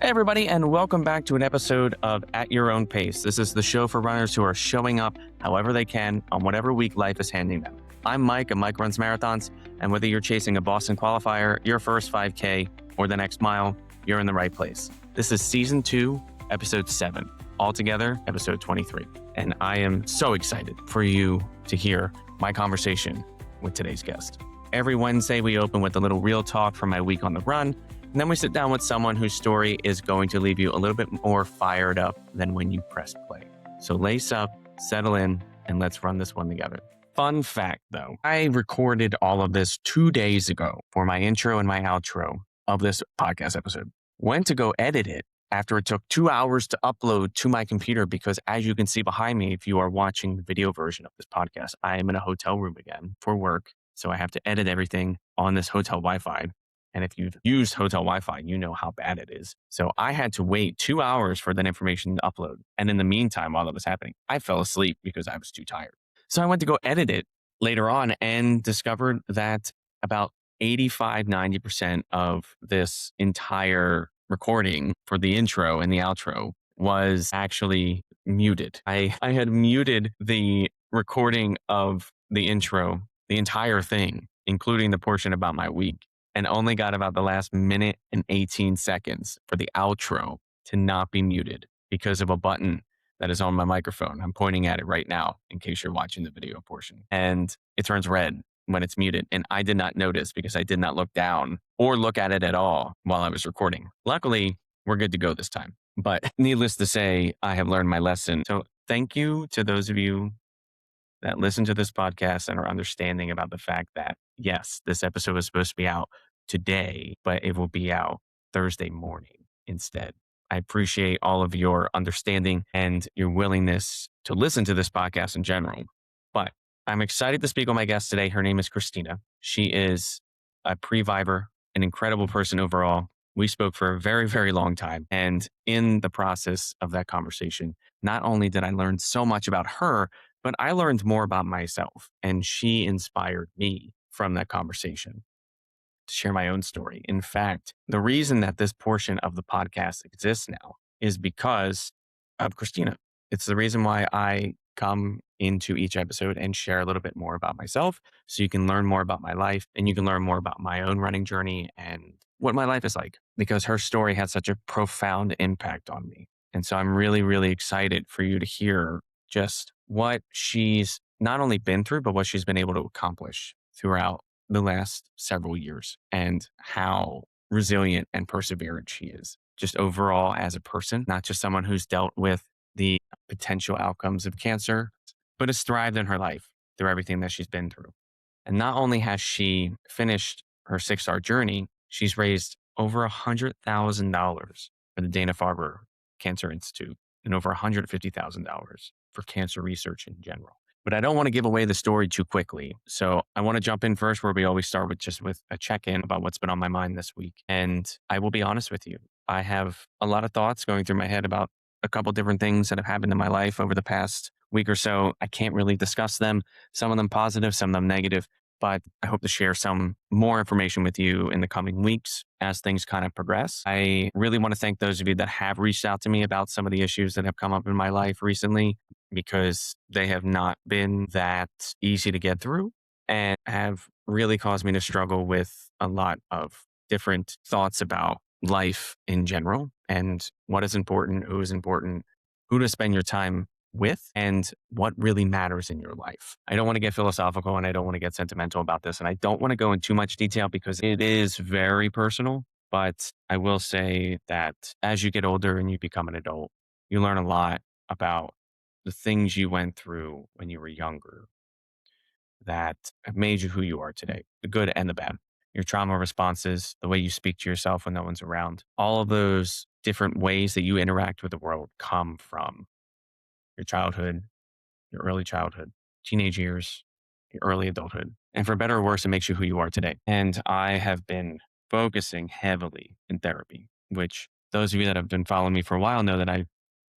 Hey everybody, and welcome back to an episode of At Your Own Pace. This is the show for runners who are showing up however they can on whatever week life is handing them. I'm Mike, and Mike runs marathons, and whether you're chasing a Boston qualifier, your first 5K, or the next mile, you're in the right place. This is Season 2, Episode 7, altogether Episode 23, and I am so excited for you to hear my conversation with today's guest. Every Wednesday, we open with a little real talk from my week on the run, and then we sit down with someone whose story is going to leave you a little bit more fired up than when you press play. So lace up, settle in, and let's run this one together. Fun fact though, I recorded all of this 2 days ago for my intro and my outro of this podcast episode. Went to go edit it after it took 2 hours to upload to my computer because, as you can see behind me, if you are watching the video version of this podcast, I am in a hotel room again for work. So I have to edit everything on this hotel Wi-Fi. And if you've used hotel Wi-Fi, you know how bad it is. So I had to wait 2 hours for that information to upload. And in the meantime, while that was happening, I fell asleep because I was too tired. So I went to go edit it later on and discovered that about 85-90% of this entire recording for the intro and the outro was actually muted. I had muted the recording of the intro, the entire thing, including the portion about my week, and only got about the last minute and 18 seconds for the outro to not be muted because of a button that is on my microphone. I'm pointing at it right now in case you're watching the video portion. And it turns red when it's muted. And I did not notice because I did not look down or look at it at all while I was recording. Luckily, we're good to go this time. But needless to say, I have learned my lesson. So thank you to those of you that listen to this podcast and are understanding about the fact that, yes, this episode is supposed to be out today, but it will be out Thursday morning instead. I appreciate all of your understanding and your willingness to listen to this podcast in general. But I'm excited to speak with my guest today. Her name is Kristina. She is a Previvor, an incredible person overall. We spoke for a very, very long time. And in the process of that conversation, not only did I learn so much about her, but I learned more about myself, and she inspired me from that conversation to share my own story. In fact, the reason that this portion of the podcast exists now is because of Kristina. It's the reason why I come into each episode and share a little bit more about myself so you can learn more about my life and you can learn more about my own running journey and what my life is like, because her story had such a profound impact on me. And so I'm really, really excited for you to hear just what she's not only been through, but what she's been able to accomplish throughout the last several years and how resilient and perseverant she is just overall as a person, not just someone who's dealt with the potential outcomes of cancer, but has thrived in her life through everything that she's been through. And not only has she finished her 6-star journey, she's raised over $100,000 for the Dana-Farber Cancer Institute and over $150,000 for cancer research in general. But I don't want to give away the story too quickly. So I want to jump in first where we always start with a check-in about what's been on my mind this week. And I will be honest with you. I have a lot of thoughts going through my head about a couple different things that have happened in my life over the past week or so. I can't really discuss them. Some of them positive, some of them negative. But I hope to share some more information with you in the coming weeks as things kind of progress. I really want to thank those of you that have reached out to me about some of the issues that have come up in my life recently, because they have not been that easy to get through and have really caused me to struggle with a lot of different thoughts about life in general and what is important, who to spend your time with, and what really matters in your life. I don't want to get philosophical and I don't want to get sentimental about this. And I don't want to go in too much detail because it is very personal. But I will say that as you get older and you become an adult, you learn a lot about the things you went through when you were younger that have made you who you are today, the good and the bad. Your trauma responses, the way you speak to yourself when no one's around, all of those different ways that you interact with the world come from your childhood, your early childhood, teenage years, your early adulthood. And for better or worse, it makes you who you are today. And I have been focusing heavily in therapy, which those of you that have been following me for a while know that I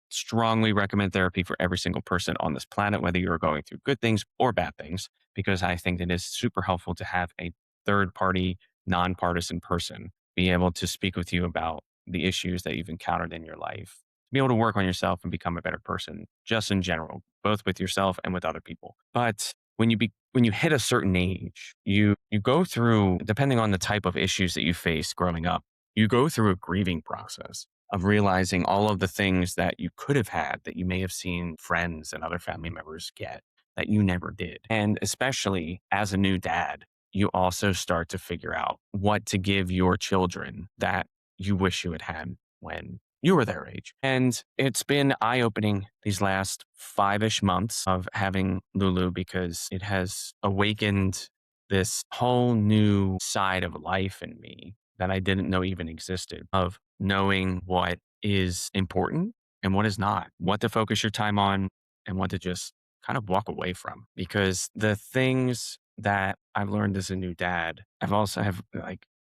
strongly recommend therapy for every single person on this planet, whether you're going through good things or bad things, because I think it is super helpful to have a third party, nonpartisan person be able to speak with you about the issues that you've encountered in your life, to be able to work on yourself and become a better person, just in general, both with yourself and with other people. But when you hit a certain age, you go through, depending on the type of issues that you face growing up, you go through a grieving process of realizing all of the things that you could have had that you may have seen friends and other family members get that you never did. And especially as a new dad, you also start to figure out what to give your children that you wish you had had when you were their age. And it's been eye opening these last 5-ish months of having Lulu, because it has awakened this whole new side of life in me that I didn't know even existed, of knowing what is important and what is not, what to focus your time on and what to just kind of walk away from. Because the things that I've learned as a new dad,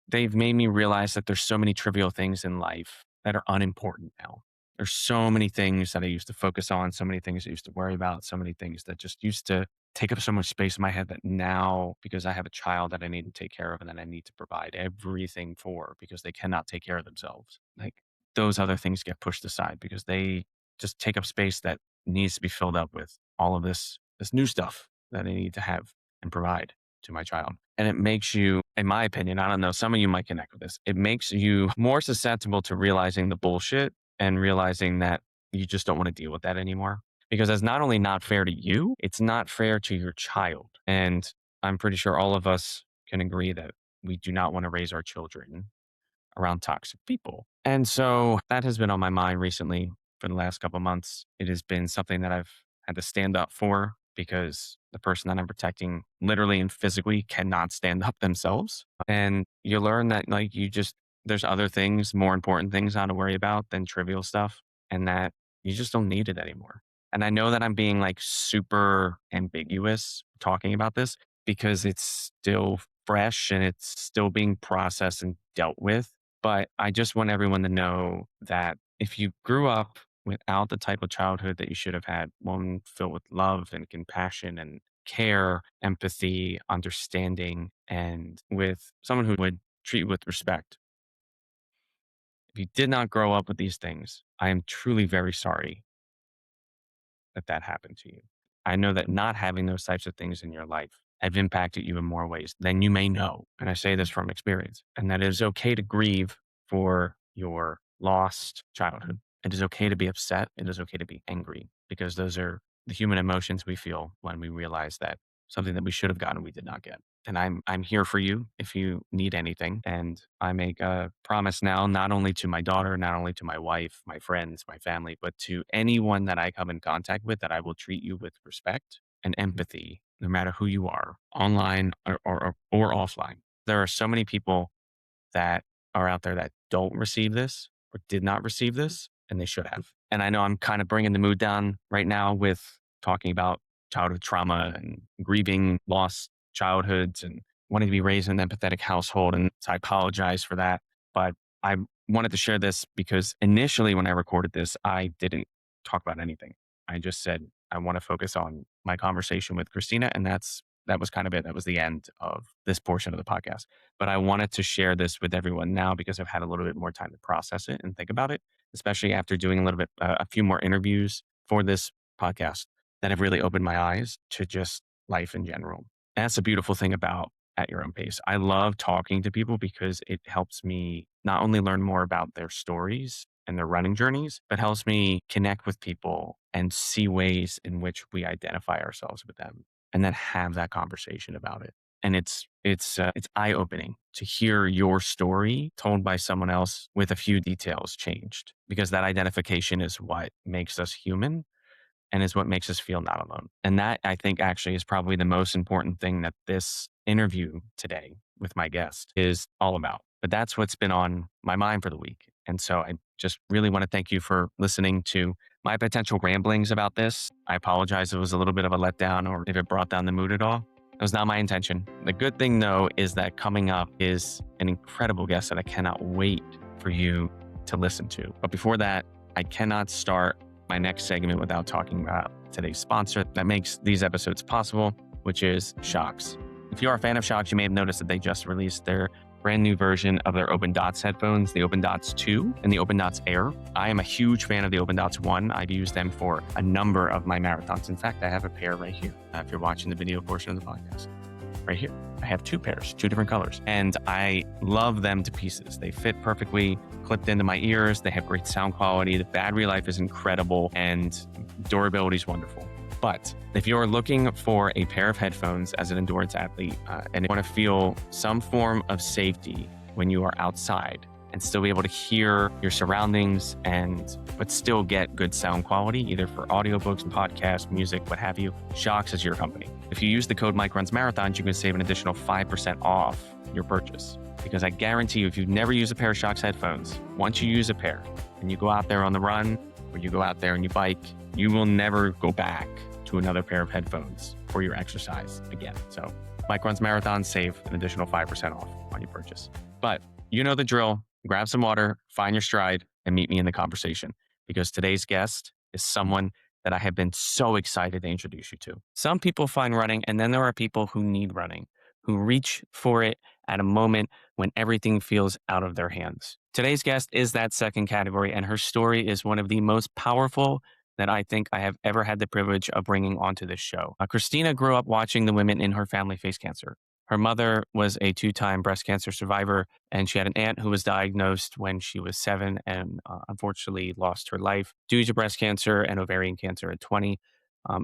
they've made me realize that there's so many trivial things in life that are unimportant now. There's so many things that I used to focus on, so many things I used to worry about, so many things that just used to take up so much space in my head, that now, because I have a child that I need to take care of and that I need to provide everything for, because they cannot take care of themselves, like, those other things get pushed aside because they just take up space that needs to be filled up with all of this new stuff that I need to have and provide to my child. And it makes you, in my opinion, I don't know, some of you might connect with this, it makes you more susceptible to realizing the bullshit and realizing that you just don't want to deal with that anymore. Because it's not only not fair to you, it's not fair to your child. And I'm pretty sure all of us can agree that we do not want to raise our children around toxic people. And so that has been on my mind recently for the last couple of months. It has been something that I've had to stand up for, because the person that I'm protecting literally and physically cannot stand up themselves. And you learn that, like, there's other things, more important things now to worry about than trivial stuff, and that you just don't need it anymore. And I know that I'm being like super ambiguous talking about this, because it's still fresh and it's still being processed and dealt with. But I just want everyone to know that if you grew up without the type of childhood that you should have had, one filled with love and compassion and care, empathy, understanding, and with someone who would treat you with respect. If you did not grow up with these things, I am truly very sorry that happened to you. I know that not having those types of things in your life have impacted you in more ways than you may know. And I say this from experience, and that it is okay to grieve for your lost childhood. It is okay to be upset. It is okay to be angry, because those are the human emotions we feel when we realize that something that we should have gotten, we did not get. And I'm here for you if you need anything. And I make a promise now, not only to my daughter, not only to my wife, my friends, my family, but to anyone that I come in contact with, that I will treat you with respect and empathy, no matter who you are, online or offline. There are so many people that are out there that don't receive this or did not receive this, and they should have. And I know I'm kind of bringing the mood down right now with talking about childhood trauma and grieving lost childhoods and wanting to be raised in an empathetic household. And so I apologize for that. But I wanted to share this because initially when I recorded this, I didn't talk about anything. I just said, I want to focus on my conversation with Kristina. And that was kind of it. That was the end of this portion of the podcast. But I wanted to share this with everyone now because I've had a little bit more time to process it and think about it, especially after doing a few more interviews for this podcast that have really opened my eyes to just life in general. And that's a beautiful thing about At Your Own Pace. I love talking to people because it helps me not only learn more about their stories and their running journeys, but helps me connect with people and see ways in which we identify ourselves with them, and then have that conversation about it. And it's eye opening to hear your story told by someone else with a few details changed, because that identification is what makes us human and is what makes us feel not alone. And that, I think, actually is probably the most important thing that this interview today with my guest is all about. But that's what's been on my mind for the week. And so I just really want to thank you for listening to my potential ramblings about this. I apologize if it was a little bit of a letdown or if it brought down the mood at all. It was not my intention. The good thing, though, is that coming up is an incredible guest that I cannot wait for you to listen to. But before that, I cannot start my next segment without talking about today's sponsor that makes these episodes possible, which is Shocks. If you are a fan of Shocks, you may have noticed that they just released their brand new version of their Open Dots headphones, the Open Dots 2 and the Open Dots Air. I am a huge fan of the Open Dots 1. I've used them for a number of my marathons. In fact, I have a pair right here. If you're watching the video portion of the podcast, right here, I have two pairs, two different colors, and I love them to pieces. They fit perfectly, clipped into my ears. They have great sound quality. The battery life is incredible, and durability is wonderful. But if you're looking for a pair of headphones as an endurance athlete and you want to feel some form of safety when you are outside and still be able to hear your surroundings but still get good sound quality, either for audiobooks, podcasts, music, what have you, Shokz is your company. If you use the code Mike Runs Marathons, you can save an additional 5% off your purchase. Because I guarantee you, if you've never used a pair of Shokz headphones, once you use a pair and you go out there on the run or you go out there and you bike, you will never go back to another pair of headphones for your exercise again. So Mike Runs Marathons, save an additional 5% off on your purchase. But you know the drill. Grab some water, find your stride, and meet me in the conversation. Because today's guest is someone that I have been so excited to introduce you to. Some people find running, and then there are people who need running, who reach for it at a moment when everything feels out of their hands. Today's guest is that second category, and her story is one of the most powerful that I think I have ever had the privilege of bringing onto this show. Kristina grew up watching the women in her family face cancer. Her mother was a 2-time breast cancer survivor, and she had an aunt who was diagnosed when she was 7 and unfortunately lost her life due to breast cancer and ovarian cancer at 20.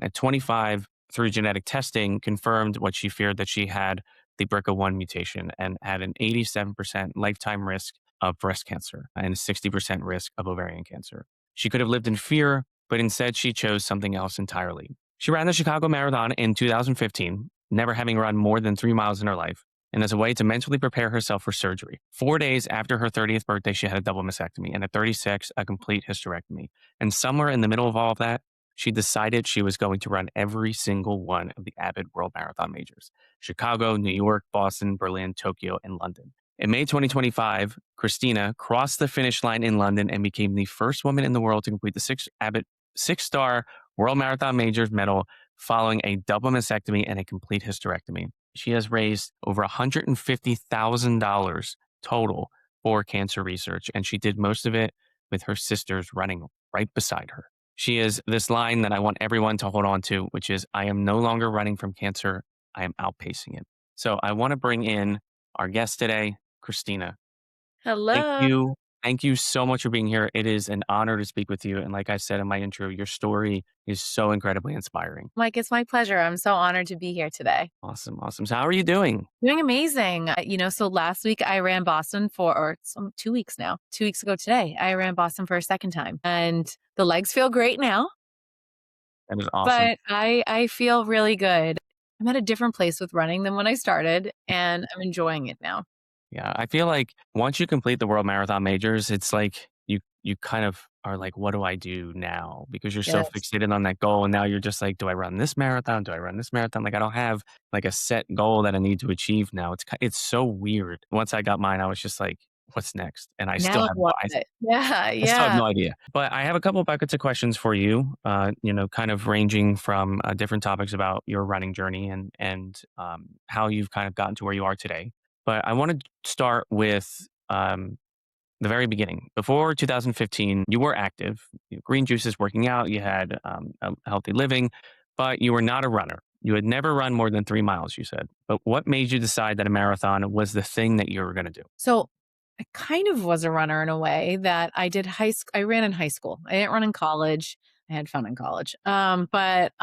At 25, through genetic testing, confirmed what she feared, that she had the BRCA1 mutation and had an 87% lifetime risk of breast cancer and a 60% risk of ovarian cancer. She could have lived in fear, but instead she chose something else entirely. She ran the Chicago Marathon in 2015, never having run more than 3 miles in her life, and as a way to mentally prepare herself for surgery. 4 days after her 30th birthday, she had a double mastectomy, and at 36, a complete hysterectomy. And somewhere in the middle of all of that, she decided she was going to run every single one of the Abbott World Marathon Majors: Chicago, New York, Boston, Berlin, Tokyo, and London. In May 2025, Kristina crossed the finish line in London and became the first woman in the world to complete the Abbott 6-star World Marathon Majors medal following a double mastectomy and a complete hysterectomy. She has raised over $150,000 total for cancer research, and she did most of it with her sisters running right beside her. She is this line that I want everyone to hold on to, which is, "I am no longer running from cancer, I am outpacing it." So I want to bring in our guest today, Kristina. Thank Hello. you. Thank you so much for being here. It is an honor to speak with you. And like I said in my intro, your story is so incredibly inspiring. Mike, it's my pleasure. I'm so honored to be here today. Awesome. Awesome. So how are you doing? Doing amazing. So last week I ran Boston or 2 weeks now. 2 weeks ago today, I ran Boston for a second time. And the legs feel great now, That is awesome. but I feel really good. I'm at a different place with running than when I started, and I'm enjoying it now. Yeah. I feel like once you complete the World Marathon Majors, it's like you kind of are like, what do I do now? Because you're so Yes. fixated on that goal. And now you're just like, do I run this marathon? Do I run this marathon? Like, I don't have like a set goal that I need to achieve now. It's so weird. Once I got mine, I was just like, what's next? And I still Now have what? Yeah, I still have yeah. no idea. But I have a couple of buckets of questions for you, kind of ranging from different topics about your running journey and how you've kind of gotten to where you are today. But I want to start with the very beginning. Before 2015, you were active, green juices, working out, you had a healthy living, but you were not a runner. You had never run more than 3 miles, you said. But what made you decide that a marathon was the thing that you were going to do? So I kind of was a runner in a way that I did I ran in high school. I didn't run in college. I had fun in college. But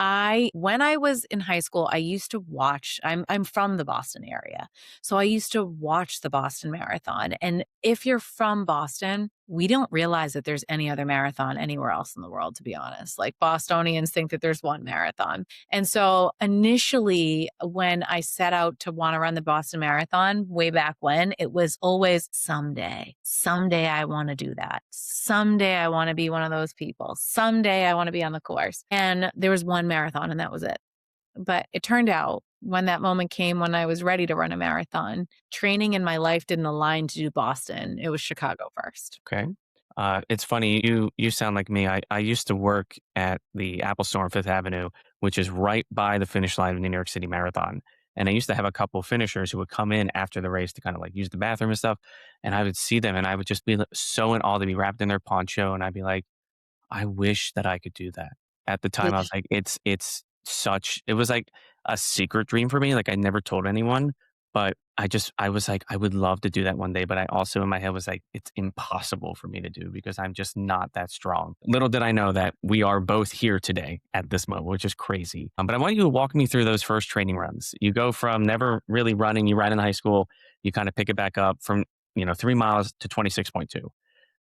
when I was in high school, I used to watch, I'm from the Boston area. So I used to watch the Boston Marathon. And if you're from Boston, we don't realize that there's any other marathon anywhere else in the world, to be honest. Like Bostonians think that there's one marathon. And so initially, when I set out to want to run the Boston Marathon way back when, it was always someday I want to do that. Someday I want to be one of those people. Someday I want to be on the course. And there was one marathon and that was it. But it turned out when that moment came when I was ready to run a marathon, training in my life didn't align to do Boston. It was Chicago first. Okay. It's funny. You sound like me. I used to work at the Apple Store on Fifth Avenue, which is right by the finish line of the New York City Marathon. And I used to have a couple finishers who would come in after the race to kind of like use the bathroom and stuff. And I would see them and I would just be so in awe to be wrapped in their poncho. And I'd be like, I wish that I could do that. At the time, I Yeah. was like, it was like a secret dream for me. Like I never told anyone, but I was like, I would love to do that one day. But I also in my head was like, it's impossible for me to do because I'm just not that strong. Little did I know that we are both here today at this moment, which is crazy. But I want you to walk me through those first training runs. You go from never really running, you ride in high school, you kind of pick it back up from, 3 miles to 26.2.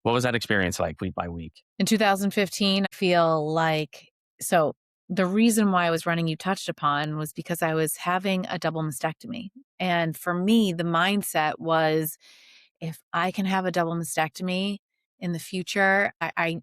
What was that experience like week by week? In 2015, I feel like so the reason why I was running you touched upon was because I was having a double mastectomy. And for me, the mindset was if I can have a double mastectomy in the future, I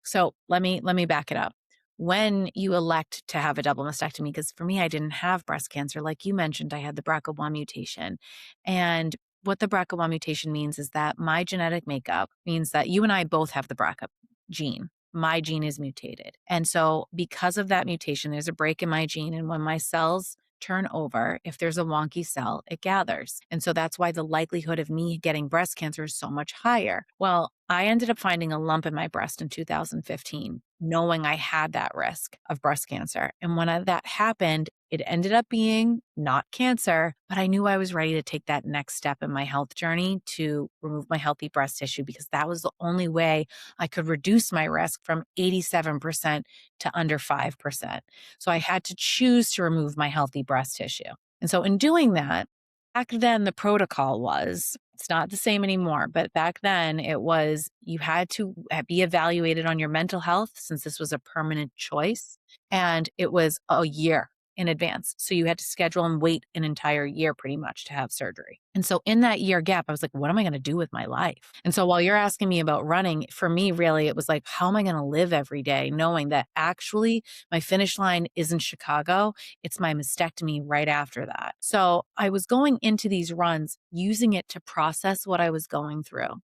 so let me back it up. When you elect to have a double mastectomy, because for me, I didn't have breast cancer. Like you mentioned, I had the BRCA1 mutation. And what the BRCA1 mutation means is that my genetic makeup means that you and I both have the BRCA gene. My gene is mutated. And so, because of that mutation, there's a break in my gene. And when my cells turn over, if there's a wonky cell, it gathers. And so, that's why the likelihood of me getting breast cancer is so much higher. Well, I ended up finding a lump in my breast in 2015, knowing I had that risk of breast cancer. And when that happened, it ended up being not cancer, but I knew I was ready to take that next step in my health journey to remove my healthy breast tissue because that was the only way I could reduce my risk from 87% to under 5%. So I had to choose to remove my healthy breast tissue. And so in doing that, back then the protocol was, it's not the same anymore, but back then it was you had to be evaluated on your mental health since this was a permanent choice. And it was a year in advance. So you had to schedule and wait an entire year pretty much to have surgery. And so in that year gap, I was like, what am I going to do with my life? And so while you're asking me about running, for me, really, it was like, how am I going to live every day knowing that actually my finish line isn't Chicago? It's my mastectomy right after that. So I was going into these runs using it to process what I was going through.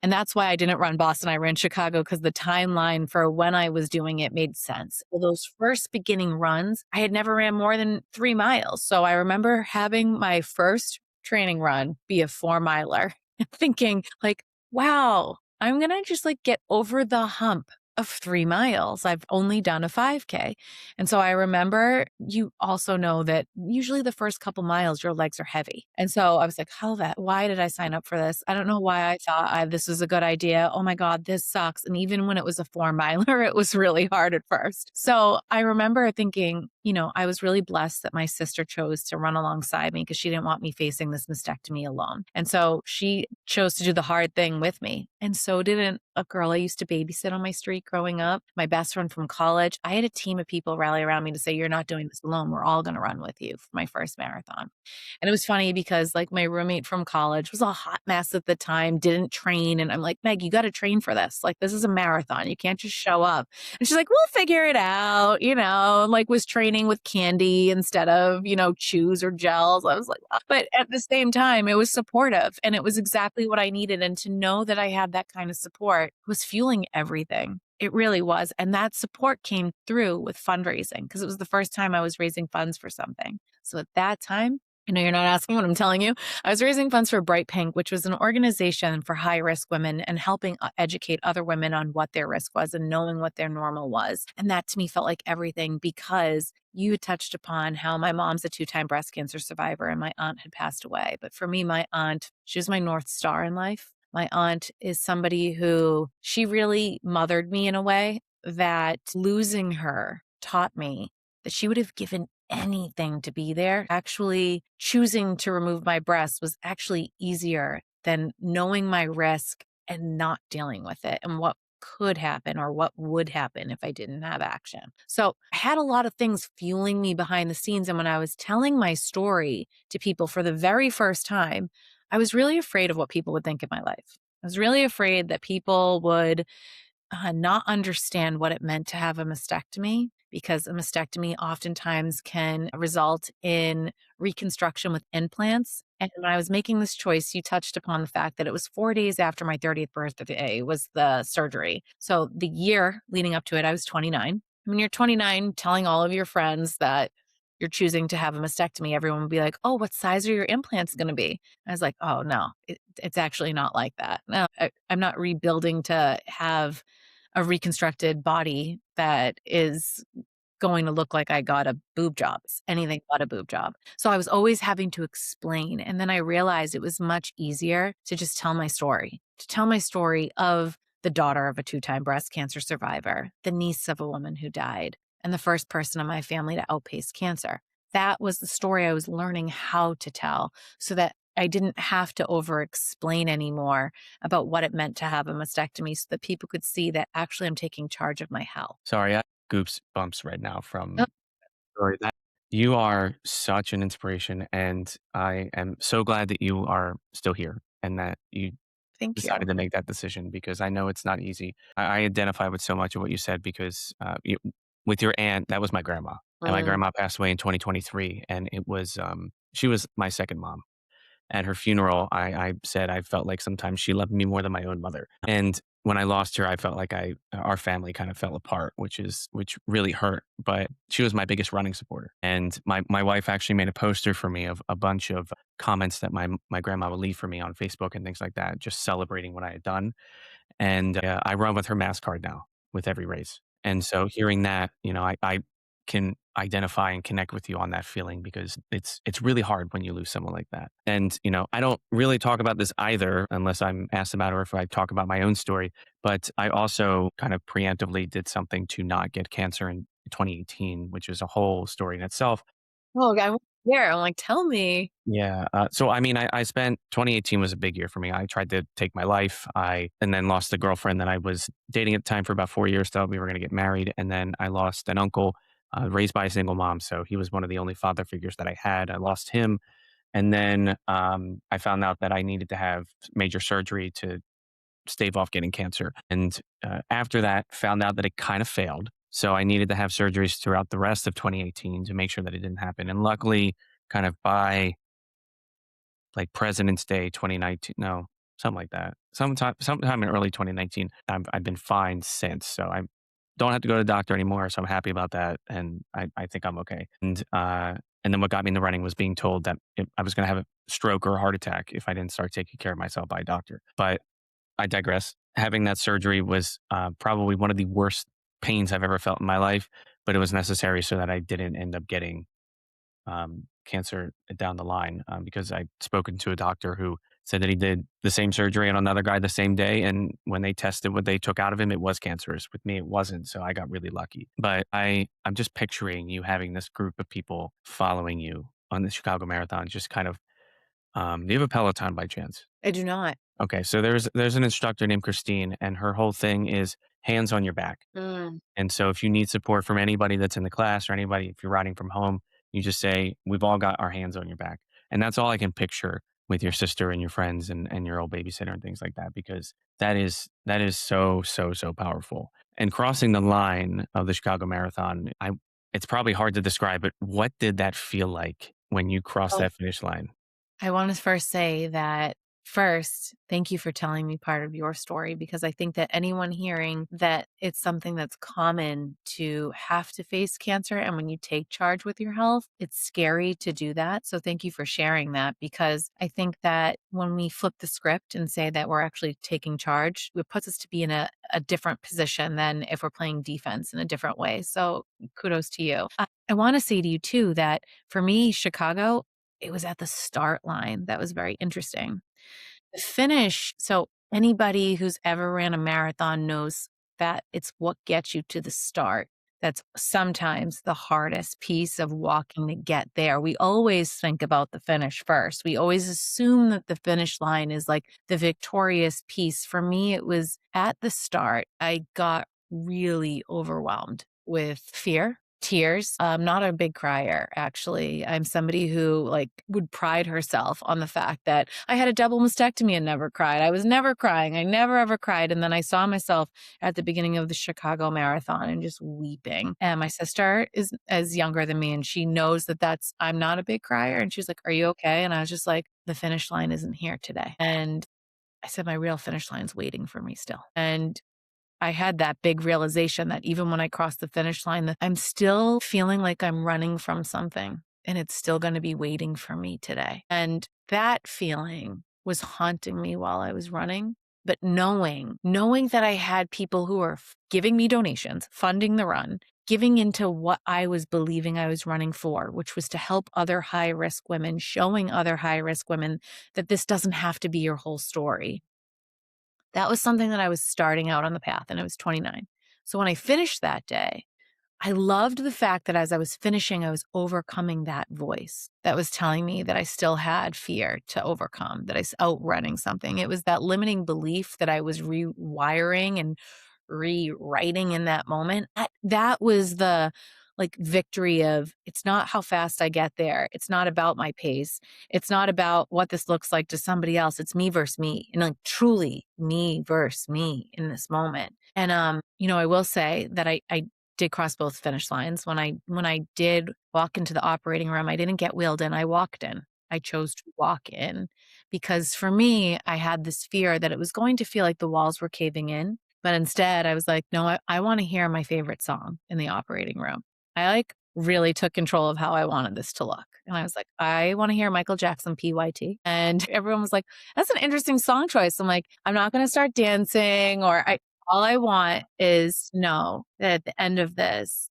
And that's why I didn't run Boston. I ran Chicago because the timeline for when I was doing it made sense. Well, those first beginning runs, I had never ran more than 3 miles. So I remember having my first training run be a 4 miler and thinking like, wow, I'm going to just like get over the hump of 3 miles. I've only done a 5K. And so I remember you also know that usually the first couple miles, your legs are heavy. And so I was like, why did I sign up for this? I don't know why I thought this was a good idea. Oh my God, this sucks. And even when it was a 4 miler, it was really hard at first. So I remember thinking, I was really blessed that my sister chose to run alongside me because she didn't want me facing this mastectomy alone. And so she chose to do the hard thing with me. And so did a girl I used to babysit on my street growing up, my best friend from college. I had a team of people rally around me to say, you're not doing this alone. We're all going to run with you for my first marathon. And it was funny because like my roommate from college was a hot mess at the time, didn't train. And I'm like, Meg, you got to train for this. Like, this is a marathon. You can't just show up. And she's like, we'll figure it out, like was training with candy instead of, chews or gels. I was like, oh. But at the same time, it was supportive and it was exactly what I needed. And to know that I had that kind of support was fueling everything. It really was. And that support came through with fundraising because it was the first time I was raising funds for something. So at that time, I know you're not asking what I'm telling you. I was raising funds for Bright Pink, which was an organization for high risk women and helping educate other women on what their risk was and knowing what their normal was. And that to me felt like everything because you touched upon how my mom's a 2-time breast cancer survivor and my aunt had passed away. But for me, my aunt, she was my North Star in life. My aunt is somebody who she really mothered me in a way that losing her taught me that she would have given anything to be there. Actually, choosing to remove my breast was actually easier than knowing my risk and not dealing with it and what could happen or what would happen if I didn't have action. So I had a lot of things fueling me behind the scenes. And when I was telling my story to people for the very first time, I was really afraid of what people would think of my life. I was really afraid that people would not understand what it meant to have a mastectomy because a mastectomy oftentimes can result in reconstruction with implants. And when I was making this choice, you touched upon the fact that it was 4 days after my 30th birthday was the surgery. So the year leading up to it, I was 29. When you're 29, telling all of your friends that you're choosing to have a mastectomy, everyone would be like, oh, what size are your implants going to be? I was like, oh, no, it's actually not like that. No, I'm not rebuilding to have a reconstructed body that is going to look like I got a boob job. It's anything but a boob job. So I was always having to explain. And then I realized it was much easier to just tell my story, to tell my story of the daughter of a 2-time breast cancer survivor, the niece of a woman who died, and the first person in my family to outpace cancer. That was the story I was learning how to tell so that I didn't have to over explain anymore about what it meant to have a mastectomy so that people could see that actually I'm taking charge of my health. Sorry, I have goosebumps right now Oh, from story. That you are such an inspiration, and I am so glad that you are still here and that you thank you. decided to make that decision because I know it's not easy. I identify with so much of what you said because with your aunt, that was my grandma, and my Mm. grandma passed away in 2023, and it was she was my second mom. At her funeral, I said I felt like sometimes she loved me more than my own mother. And when I lost her, I felt like our family kind of fell apart, which really hurt. But she was my biggest running supporter. And my wife actually made a poster for me of a bunch of comments that my grandma would leave for me on Facebook and things like that, just celebrating what I had done. And I run with her mass card now with every race. And so hearing that, I can identify and connect with you on that feeling because it's really hard when you lose someone like that. And I don't really talk about this either unless I'm asked about it or if I talk about my own story. But I also kind of preemptively did something to not get cancer in 2018, which is a whole story in itself. Oh, I was there. I'm like, tell me. Yeah. So I mean, I spent 2018 was a big year for me. I tried to take my life. And then lost a girlfriend that I was dating at the time for about 4 years. Thought we were going to get married, and then I lost an uncle raised by a single mom. So he was one of the only father figures that I had. I lost him, and then I found out that I needed to have major surgery to stave off getting cancer. And after that, found out that it kind of failed. So I needed to have surgeries throughout the rest of 2018 to make sure that it didn't happen. And luckily, kind of by like President's Day 2019. No, something like that. Sometime in early 2019. I've been fine since. So I don't have to go to the doctor anymore. So I'm happy about that. And I think I'm okay. And then what got me in the running was being told that I was going to have a stroke or a heart attack if I didn't start taking care of myself by a doctor. But I digress. Having that surgery was probably one of the worst pains I've ever felt in my life, but it was necessary so that I didn't end up getting cancer down the line because I'd spoken to a doctor who said that he did the same surgery on another guy the same day. And when they tested what they took out of him, it was cancerous. With me, it wasn't. So I got really lucky. But I'm just picturing you having this group of people following you on the Chicago Marathon, just kind of, do you have a Peloton by chance? I do not. Okay. So there's an instructor named Christine, and her whole thing is hands on your back. Mm. And so if you need support from anybody that's in the class or anybody, if you're riding from home, you just say, we've all got our hands on your back. And that's all I can picture with your sister and your friends and your old babysitter and things like that, because that is so, so, so powerful. And crossing the line of the Chicago Marathon, it's probably hard to describe, but what did that feel like when you crossed Oh, that finish line? I want to first say that first, thank you for telling me part of your story because I think that anyone hearing that it's something that's common to have to face cancer. And when you take charge with your health, it's scary to do that. So thank you for sharing that because I think that when we flip the script and say that we're actually taking charge, it puts us to be in a different position than if we're playing defense in a different way. So kudos to you. I want to say to you too that for me, Chicago, it was at the start line. That was very interesting. The finish, so anybody who's ever ran a marathon knows that it's what gets you to the start. That's sometimes the hardest piece of walking to get there. We always think about the finish first. We always assume that the finish line is like the victorious piece. For me, it was at the start, I got really overwhelmed with fear. Tears. I'm not a big crier, actually. I'm somebody who like would pride herself on the fact that I had a double mastectomy and never cried. I was never crying. I never ever cried. And then I saw myself at the beginning of the Chicago Marathon and just weeping. And my sister is younger than me, and she knows that I'm not a big crier. And she's like, "Are you okay?" And I was just like, "The finish line isn't here today." And I said, "My real finish line's waiting for me still." And I had that big realization that even when I crossed the finish line, that I'm still feeling like I'm running from something and it's still going to be waiting for me today. And that feeling was haunting me while I was running. But knowing that I had people who were giving me donations, funding the run, giving into what I was believing I was running for, which was to help other high risk women, showing other high risk women that this doesn't have to be your whole story. That was something that I was starting out on the path, and I was 29. So when I finished that day, I loved the fact that as I was finishing, I was overcoming that voice that was telling me that I still had fear to overcome, that I was outrunning something. It was that limiting belief that I was rewiring and rewriting in that moment. That was the like victory of it's not how fast I get there. It's not about my pace. It's not about what this looks like to somebody else. It's me versus me. And like truly me versus me in this moment. And I will say that I did cross both finish lines. When I did walk into the operating room, I didn't get wheeled in. I walked in. I chose to walk in because for me, I had this fear that it was going to feel like the walls were caving in. But instead, I was like, no, I want to hear my favorite song in the operating room. I like really took control of how I wanted this to look. And I was like, I want to hear Michael Jackson PYT. And everyone was like, that's an interesting song choice. I'm like, I'm not going to start dancing all I want is to know that at the end of this,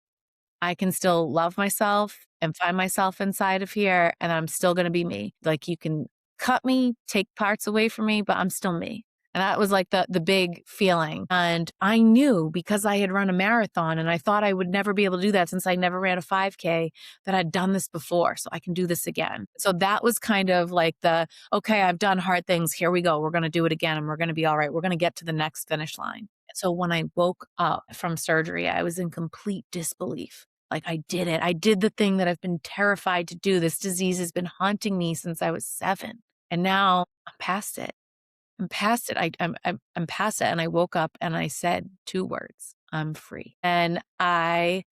I can still love myself and find myself inside of here, and I'm still going to be me. Like you can cut me, take parts away from me, but I'm still me. And that was like the big feeling. And I knew because I had run a marathon and I thought I would never be able to do that since I never ran a 5K that I'd done this before. So I can do this again. So that was kind of like okay, I've done hard things. Here we go. We're going to do it again and we're going to be all right. We're going to get to the next finish line. So when I woke up from surgery, I was in complete disbelief. Like I did it. I did the thing that I've been terrified to do. This disease has been haunting me since I was 7. And now I'm past it. I'm past it. I'm past it. And I woke up and I said 2 words. I'm free. And I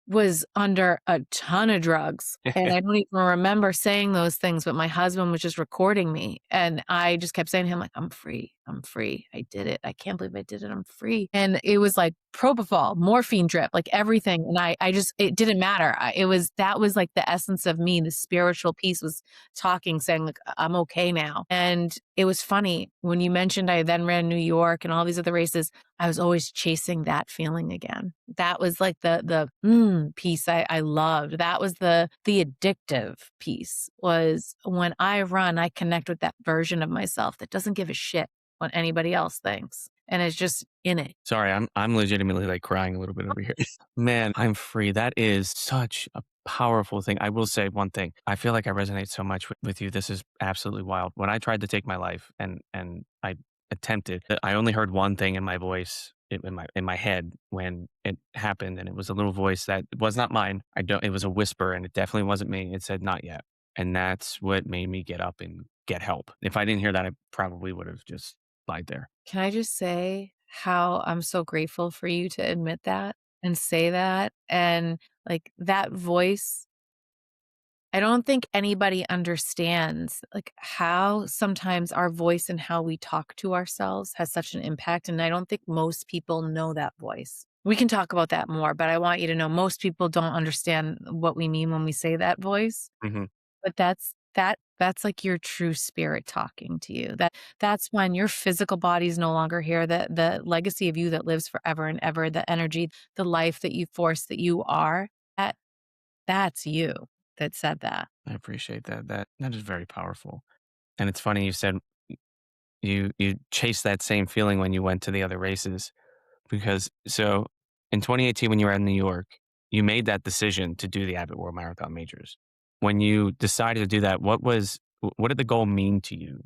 was under a ton of drugs. And I don't even remember saying those things, but my husband was just recording me. And I just kept saying to him, like, I'm free. I'm free. I did it. I can't believe I did it. I'm free. And it was like propofol, morphine drip, like everything. And it didn't matter. That was like the essence of me. The spiritual piece was talking, saying like, I'm okay now. And it was funny when you mentioned I then ran New York and all these other races, I was always chasing that feeling again. That was like the piece I loved. That was the addictive piece was when I run, I connect with that version of myself that doesn't give a shit what anybody else thinks. And it's just in it. Sorry, I'm legitimately like crying a little bit over here. Man, I'm free. That is such a powerful thing. I will say one thing. I feel like I resonate so much with you. This is absolutely wild. When I tried to take my life and I attempted, I only heard one thing in my voice in my head when it happened, and it was a little voice that was not mine. It was a whisper, and it definitely wasn't me. It said, "Not yet," and that's what made me get up and get help. If I didn't hear that, I probably would have just lied there. Can I just say how I'm so grateful for you to admit that and say that? And like that voice, I don't think anybody understands like how sometimes our voice and how we talk to ourselves has such an impact. And I don't think most people know that voice. We can talk about that more, but I want you to know most people don't understand what we mean when we say that voice. Hmm. But that's like your true spirit talking to you. That's when your physical body is no longer here. The legacy of you that lives forever and ever, the energy, the life that you force that you are, that's you that said that. I appreciate that. That is very powerful. And it's funny you said you chased that same feeling when you went to the other races because so in 2018 when you were in New York, you made that decision to do the Abbott World Marathon Majors. When you decided to do that, what did the goal mean to you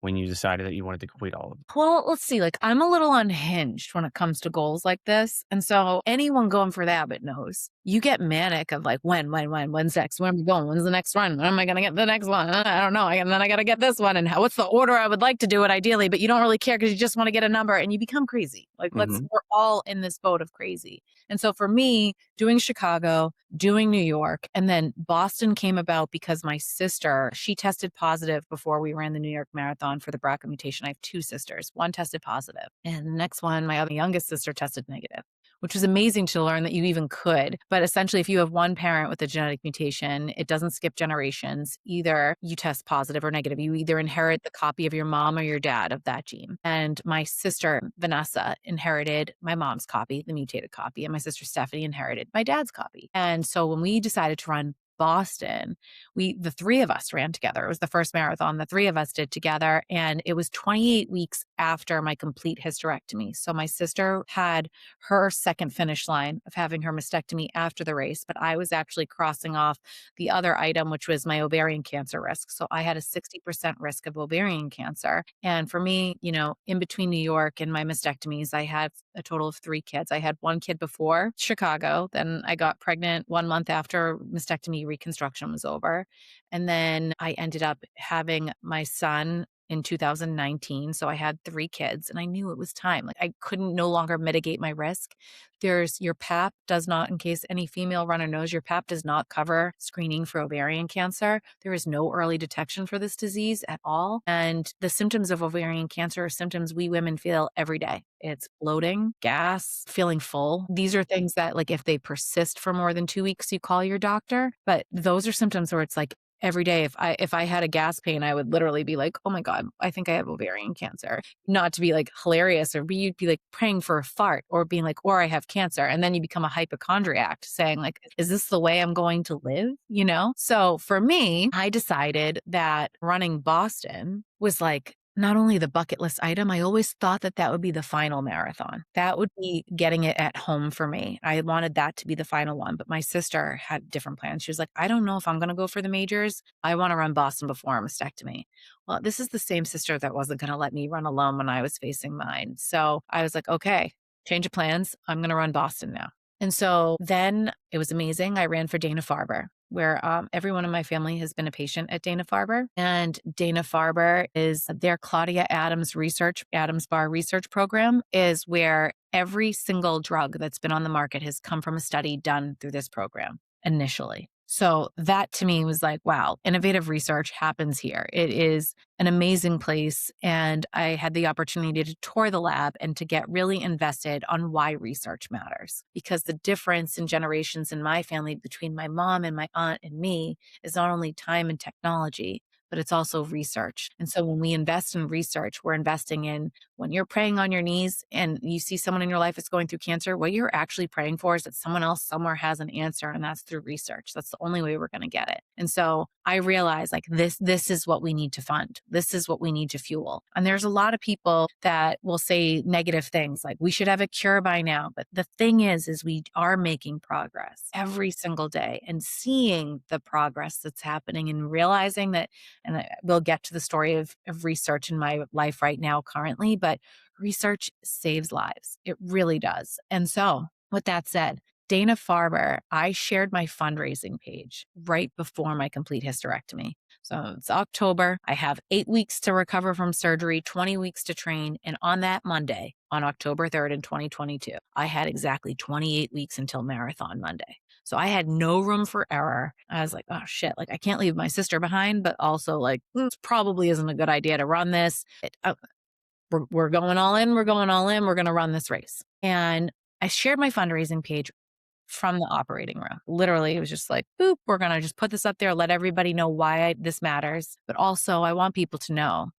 when you decided that you wanted to complete all of them? Well, let's see. Like, I'm a little unhinged when it comes to goals like this. And so anyone going for the Abbott knows you get manic of like, when's next? Where am I going? When's the next run? When am I going to get the next one? I don't know. And then I got to get this one. And what's the order I would like to do it ideally, but you don't really care because you just want to get a number and you become crazy. Like we're all in this boat of crazy. And so for me, doing Chicago, doing New York, and then Boston came about because my sister, she tested positive before we ran the New York Marathon for the BRCA mutation. I have two sisters. One tested positive, and the next one, my other youngest sister, tested negative, which was amazing to learn that you even could. But essentially, if you have one parent with a genetic mutation, it doesn't skip generations. Either you test positive or negative. You either inherit the copy of your mom or your dad of that gene. And my sister, Vanessa, inherited my mom's copy, the mutated copy, and my sister Stephanie inherited my dad's copy. And so when we decided to run Boston, the three of us ran together. It was the first marathon the three of us did together. And it was 28 weeks after my complete hysterectomy. So my sister had her second finish line of having her mastectomy after the race, but I was actually crossing off the other item, which was my ovarian cancer risk. So I had a 60% risk of ovarian cancer. And for me, in between New York and my mastectomies, I had a total of 3 kids. I had 1 kid before Chicago. Then I got pregnant 1 month after mastectomy reconstruction was over. And then I ended up having my son in 2019. So I had 3 kids and I knew it was time. Like I couldn't no longer mitigate my risk. There's your PAP does not, in case any female runner knows, your PAP does not cover screening for ovarian cancer. There is no early detection for this disease at all. And the symptoms of ovarian cancer are symptoms we women feel every day. It's bloating, gas, feeling full. These are things that like if they persist for more than 2 weeks, you call your doctor. But those are symptoms where it's like every day, if I had a gas pain, I would literally be like, oh my God, I think I have ovarian cancer. Not to be like hilarious you'd be like praying for a fart or being like, or I have cancer. And then you become a hypochondriac saying like, is this the way I'm going to live? So for me, I decided that running Boston was like, not only the bucket list item, I always thought that would be the final marathon. That would be getting it at home for me. I wanted that to be the final one, but my sister had different plans. She was like, I don't know if I'm going to go for the majors. I want to run Boston before a mastectomy. Well, this is the same sister that wasn't going to let me run alone when I was facing mine. So I was like, okay, change of plans. I'm going to run Boston now. And so then it was amazing. I ran for Dana-Farber, where everyone in my family has been a patient at Dana-Farber. And Dana-Farber is their Claudia Adams Bar research program is where every single drug that's been on the market has come from a study done through this program initially. So that to me was like, wow, innovative research happens here. It is an amazing place. And I had the opportunity to tour the lab and to get really invested on why research matters. Because the difference in generations in my family between my mom and my aunt and me is not only time and technology, but it's also research. And so when we invest in research, we're investing in when you're praying on your knees and you see someone in your life that's going through cancer, what you're actually praying for is that someone else somewhere has an answer, and that's through research. That's the only way we're going to get it. And so I realized like this is what we need to fund. This is what we need to fuel. And there's a lot of people that will say negative things like we should have a cure by now. But the thing is we are making progress every single day and seeing the progress that's happening and realizing that, and we'll get to the story of research in my life right now currently, but research saves lives. It really does. And so with that said, Dana-Farber, I shared my fundraising page right before my complete hysterectomy. So it's October. I have 8 weeks to recover from surgery, 20 weeks to train. And on that Monday, on October 3rd in 2022, I had exactly 28 weeks until Marathon Monday. So I had no room for error. I was like, oh shit, like I can't leave my sister behind, but also like, this probably isn't a good idea to run this. We're going all in. We're going all in. We're going to run this race. And I shared my fundraising page from the operating room. Literally, it was just like, boop, we're going to just put this up there, let everybody know why this matters. But also I want people to know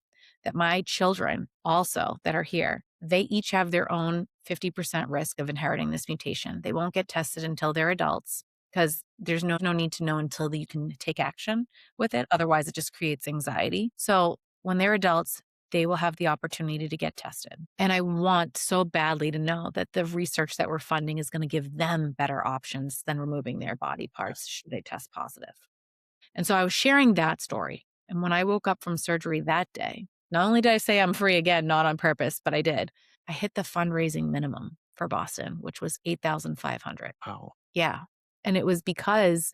that my children also that are here, they each have their own 50% risk of inheriting this mutation. They won't get tested until they're adults because there's no need to know until you can take action with it. Otherwise, it just creates anxiety. So when they're adults, they will have the opportunity to get tested. And I want so badly to know that the research that we're funding is going to give them better options than removing their body parts should they test positive. And so I was sharing that story. And when I woke up from surgery that day, not only did I say I'm free again, not on purpose, but I did. I hit the fundraising minimum for Boston, which was $8,500. Wow. Yeah. And it was because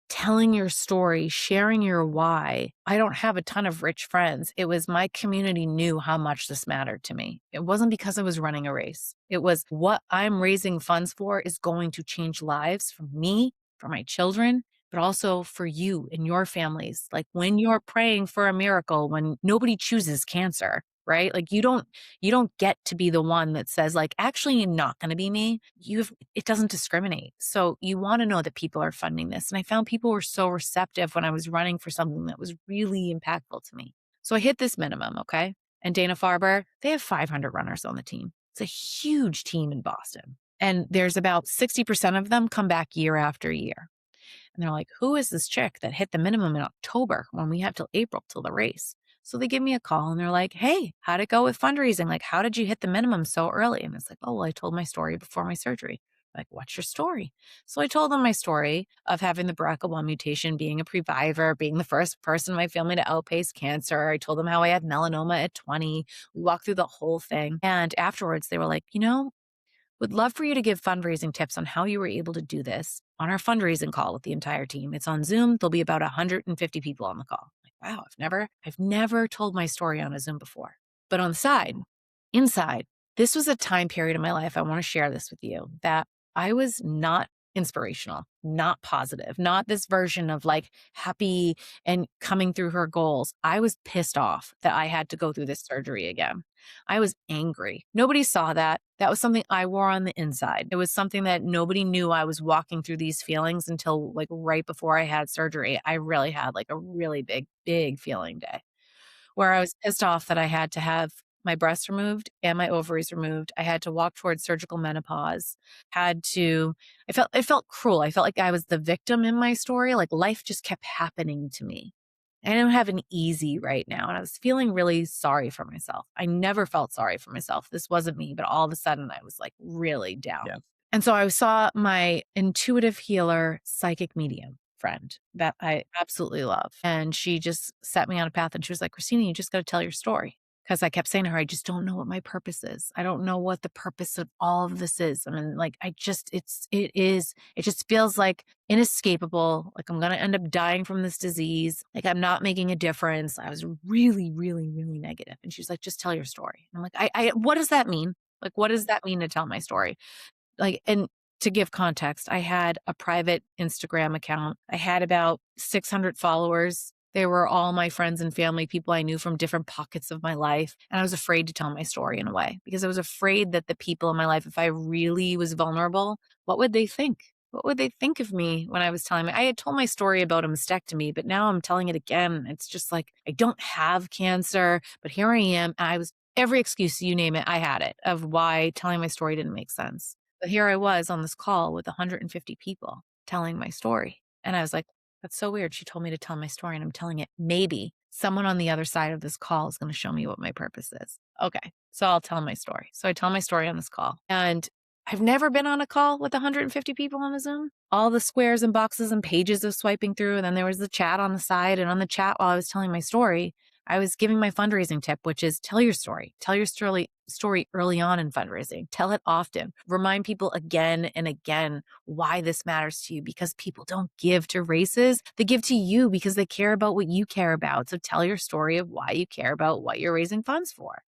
telling your story, sharing your why. I don't have a ton of rich friends. It was my community knew how much this mattered to me. It wasn't because I was running a race. It was what I'm raising funds for is going to change lives for me, for my children, but also for you and your families. Like when you're praying for a miracle, when nobody chooses cancer, right? Like you don't get to be the one that says like, actually not going to be me. It doesn't discriminate. So you want to know that people are funding this. And I found people were so receptive when I was running for something that was really impactful to me. So I hit this minimum. Okay. And Dana-Farber, they have 500 runners on the team. It's a huge team in Boston. And there's about 60% of them come back year after year. And they're like, who is this chick that hit the minimum in October when we have till April till the race? So they give me a call and they're like, hey, how'd it go with fundraising? Like, how did you hit the minimum so early? And it's like, oh, well, I told my story before my surgery. Like, what's your story? So I told them my story of having the BRCA1 mutation, being a Previvor, being the first person in my family to outpace cancer. I told them how I had melanoma at 20. We walked through the whole thing. And afterwards, they were like, would love for you to give fundraising tips on how you were able to do this on our fundraising call with the entire team. It's on Zoom. There'll be about 150 people on the call. Like, wow, I've never told my story on a Zoom before. But on the side, inside, this was a time period in my life. I want to share this with you that I was not inspirational, not positive, not this version of like happy and coming through her goals. I was pissed off that I had to go through this surgery again. I was angry. Nobody saw that. That was something I wore on the inside. It was something that nobody knew I was walking through these feelings until like right before I had surgery. I really had like a really big, big feeling day where I was pissed off that I had to have my breasts removed and my ovaries removed. I had to walk towards surgical menopause. It felt cruel. I felt like I was the victim in my story. Like life just kept happening to me. I don't have an easy right now. And I was feeling really sorry for myself. I never felt sorry for myself. This wasn't me, but all of a sudden I was like really down. Yeah. And so I saw my intuitive healer, psychic medium friend that I absolutely love. And she just set me on a path and she was like, Kristina, you just got to tell your story. Because I kept saying to her, I just don't know what my purpose is. I don't know what the purpose of all of this is. I mean, like, it just feels like inescapable. Like I'm going to end up dying from this disease. Like I'm not making a difference. I was really, really, really negative. And she was like, just tell your story. And I'm like, what does that mean? Like, what does that mean to tell my story? Like, and to give context, I had a private Instagram account. I had about 600 followers. They were all my friends and family, people I knew from different pockets of my life. And I was afraid to tell my story in a way because I was afraid that the people in my life, if I really was vulnerable, what would they think? What would they think of me when I was telling me? I had told my story about a mastectomy, but now I'm telling it again. It's just like, I don't have cancer, but here I am. And I was every excuse, you name it, I had it of why telling my story didn't make sense. But here I was on this call with 150 people telling my story. And I was like, that's so weird. She told me to tell my story and I'm telling it. Maybe someone on the other side of this call is going to show me what my purpose is. Okay. So I'll tell my story. So I tell my story on this call. And I've never been on a call with 150 people on a Zoom. All the squares and boxes and pages of swiping through. And then there was the chat on the side. And on the chat while I was telling my story, I was giving my fundraising tip, which is tell your story. Tell your story early on in fundraising. Tell it often. Remind people again and again why this matters to you because people don't give to races. They give to you because they care about what you care about. So tell your story of why you care about what you're raising funds for.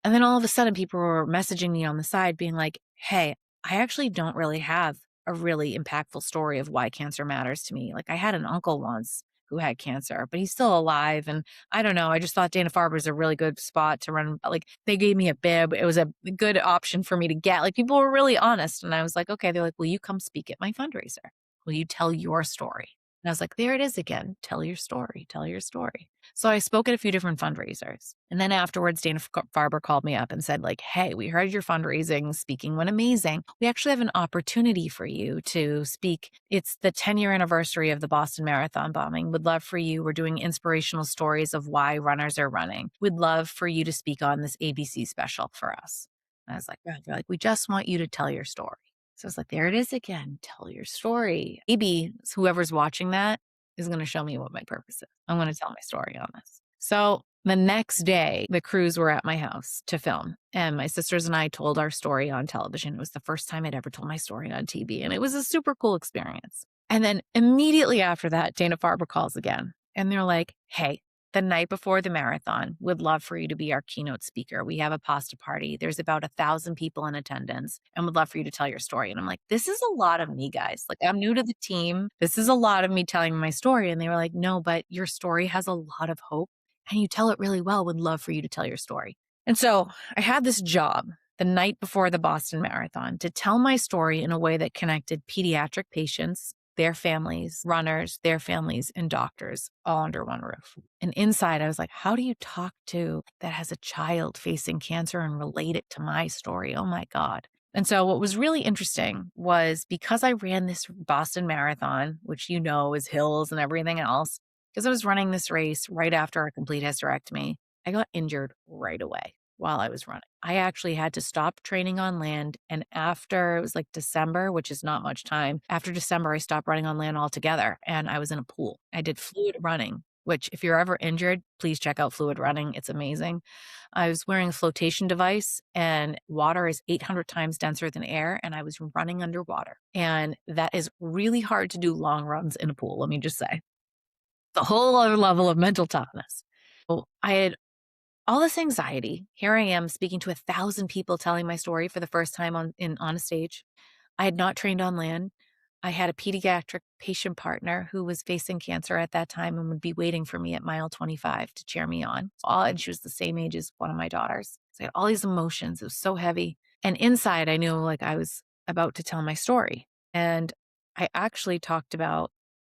And then all of a sudden people were messaging me on the side being like, hey, I actually don't really have a really impactful story of why cancer matters to me. Like I had an uncle once who had cancer, but he's still alive. And I don't know. I just thought Dana-Farber was a really good spot to run. Like they gave me a bib. It was a good option for me to get. Like people were really honest. And I was like, okay, they're like, will you come speak at my fundraiser? Will you tell your story? And I was like, there it is again. Tell your story. Tell your story. So I spoke at a few different fundraisers. And then afterwards, Dana-Farber called me up and said like, hey, we heard your fundraising. Speaking went amazing. We actually have an opportunity for you to speak. It's the 10-year anniversary of the Boston Marathon bombing. Would love for you. We're doing inspirational stories of why runners are running. We'd love for you to speak on this ABC special for us. And I was like, wow. They're like, we just want you to tell your story. So I was like, there it is again. Tell your story. Maybe whoever's watching that is going to show me what my purpose is. I'm going to tell my story on this. So The next day, the crews were at my house to film, and my sisters and I told our story on television. It was the first time I'd ever told my story on TV, and it was a super cool experience. And then immediately after that, Dana-Farber calls again, and they're like, "Hey, the night before the marathon, would love for you to be our keynote speaker. We have a pasta party. There's about 1,000 people in attendance and would love for you to tell your story." And I'm like, this is a lot of me, guys. Like, I'm new to the team. This is a lot of me telling my story. And they were like, no, but your story has a lot of hope and you tell it really well. Would love for you to tell your story. And so I had this job the night before the Boston Marathon to tell my story in a way that connected pediatric patients, their families, runners, their families, and doctors all under one roof. And inside, I was like, how do you talk to that has a child facing cancer and relate it to my story? Oh my God. And so what was really interesting was because I ran this Boston Marathon, which you know is hills and everything else, because I was running this race right after a complete hysterectomy, I got injured right away while I was running. I actually had to stop training on land. And after it was like December, which is not much time, after December, I stopped running on land altogether and I was in a pool. I did fluid running, which if you're ever injured, please check out fluid running. It's amazing. I was wearing a flotation device and water is 800 times denser than air. And I was running underwater. And that is really hard to do long runs in a pool, let me just say. The whole other level of mental toughness. So I had all this anxiety. Here I am speaking to 1,000 people telling my story for the first time on a stage. I had not trained on land. I had a pediatric patient partner who was facing cancer at that time and would be waiting for me at mile 25 to cheer me on. And she was the same age as one of my daughters. So I had all these emotions. It was so heavy. And inside, I knew like I was about to tell my story. And I actually talked about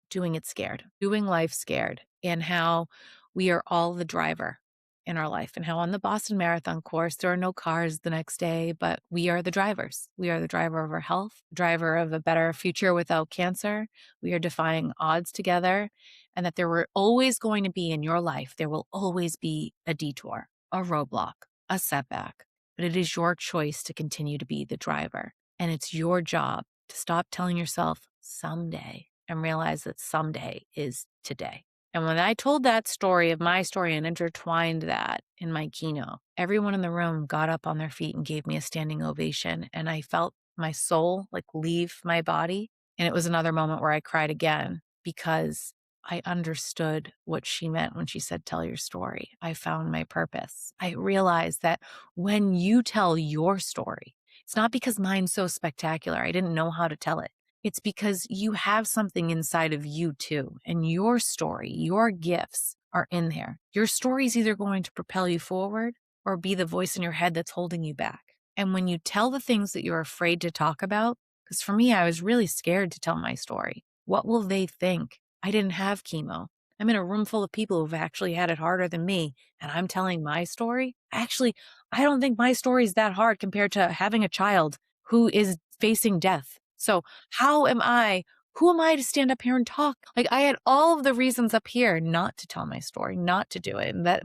doing it scared, doing life scared, and how we are all the driver in our life, and how on the Boston Marathon course, there are no cars the next day, but we are the drivers. We are the driver of our health, driver of a better future without cancer. We are defying odds together, and that there were always going to be in your life, there will always be a detour, a roadblock, a setback, but it is your choice to continue to be the driver. And it's your job to stop telling yourself someday and realize that someday is today. And when I told that story of my story and intertwined that in my keynote, everyone in the room got up on their feet and gave me a standing ovation. And I felt my soul like leave my body. And it was another moment where I cried again because I understood what she meant when she said, tell your story. I found my purpose. I realized that when you tell your story, it's not because mine's so spectacular. I didn't know how to tell it. It's because you have something inside of you too. And your story, your gifts are in there. Your story is either going to propel you forward or be the voice in your head that's holding you back. And when you tell the things that you're afraid to talk about, because for me, I was really scared to tell my story. What will they think? I didn't have chemo. I'm in a room full of people who've actually had it harder than me, and I'm telling my story. Actually, I don't think my story is that hard compared to having a child who is facing death. So who am I to stand up here and talk? Like I had all of the reasons up here not to tell my story, not to do it. And that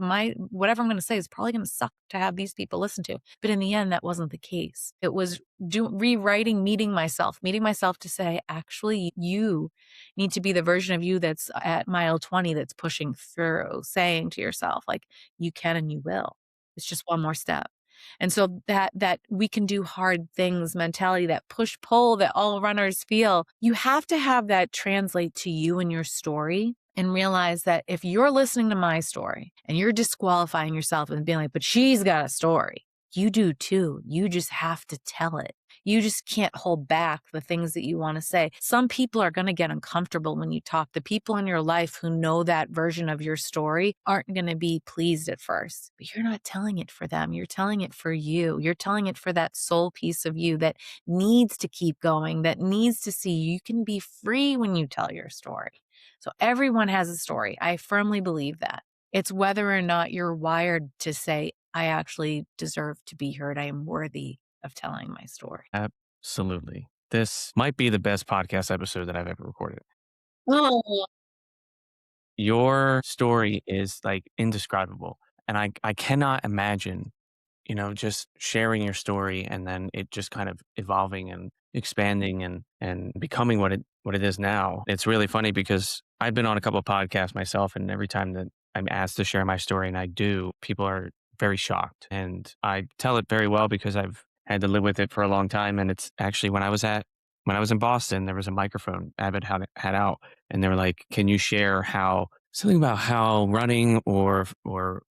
whatever I'm going to say is probably going to suck to have these people listen to. But in the end, that wasn't the case. It was rewriting, meeting myself to say, actually, you need to be the version of you that's at mile 20 that's pushing through, saying to yourself, like, you can and you will. It's just one more step. And so that we can do hard things mentality, that push-pull that all runners feel, you have to have that translate to you and your story and realize that if you're listening to my story and you're disqualifying yourself and being like, but she's got a story, you do too. You just have to tell it. You just can't hold back the things that you want to say. Some people are going to get uncomfortable when you talk. The people in your life who know that version of your story aren't going to be pleased at first, but you're not telling it for them. You're telling it for you. You're telling it for that soul piece of you that needs to keep going, that needs to see you can be free when you tell your story. So everyone has a story. I firmly believe that. It's whether or not you're wired to say, I actually deserve to be heard. I am worthy of telling my story. Absolutely. This might be the best podcast episode that I've ever recorded. Oh, Your story is like indescribable. And I cannot imagine, just sharing your story and then it just kind of evolving and expanding and becoming what it is now. It's really funny because I've been on a couple of podcasts myself, and every time that I'm asked to share my story and I do, people are very shocked. And I tell it very well because I've had to live with it for a long time. And it's actually when I was in Boston, there was a microphone Abbott had out, and they were like, "Can you share how something about how running or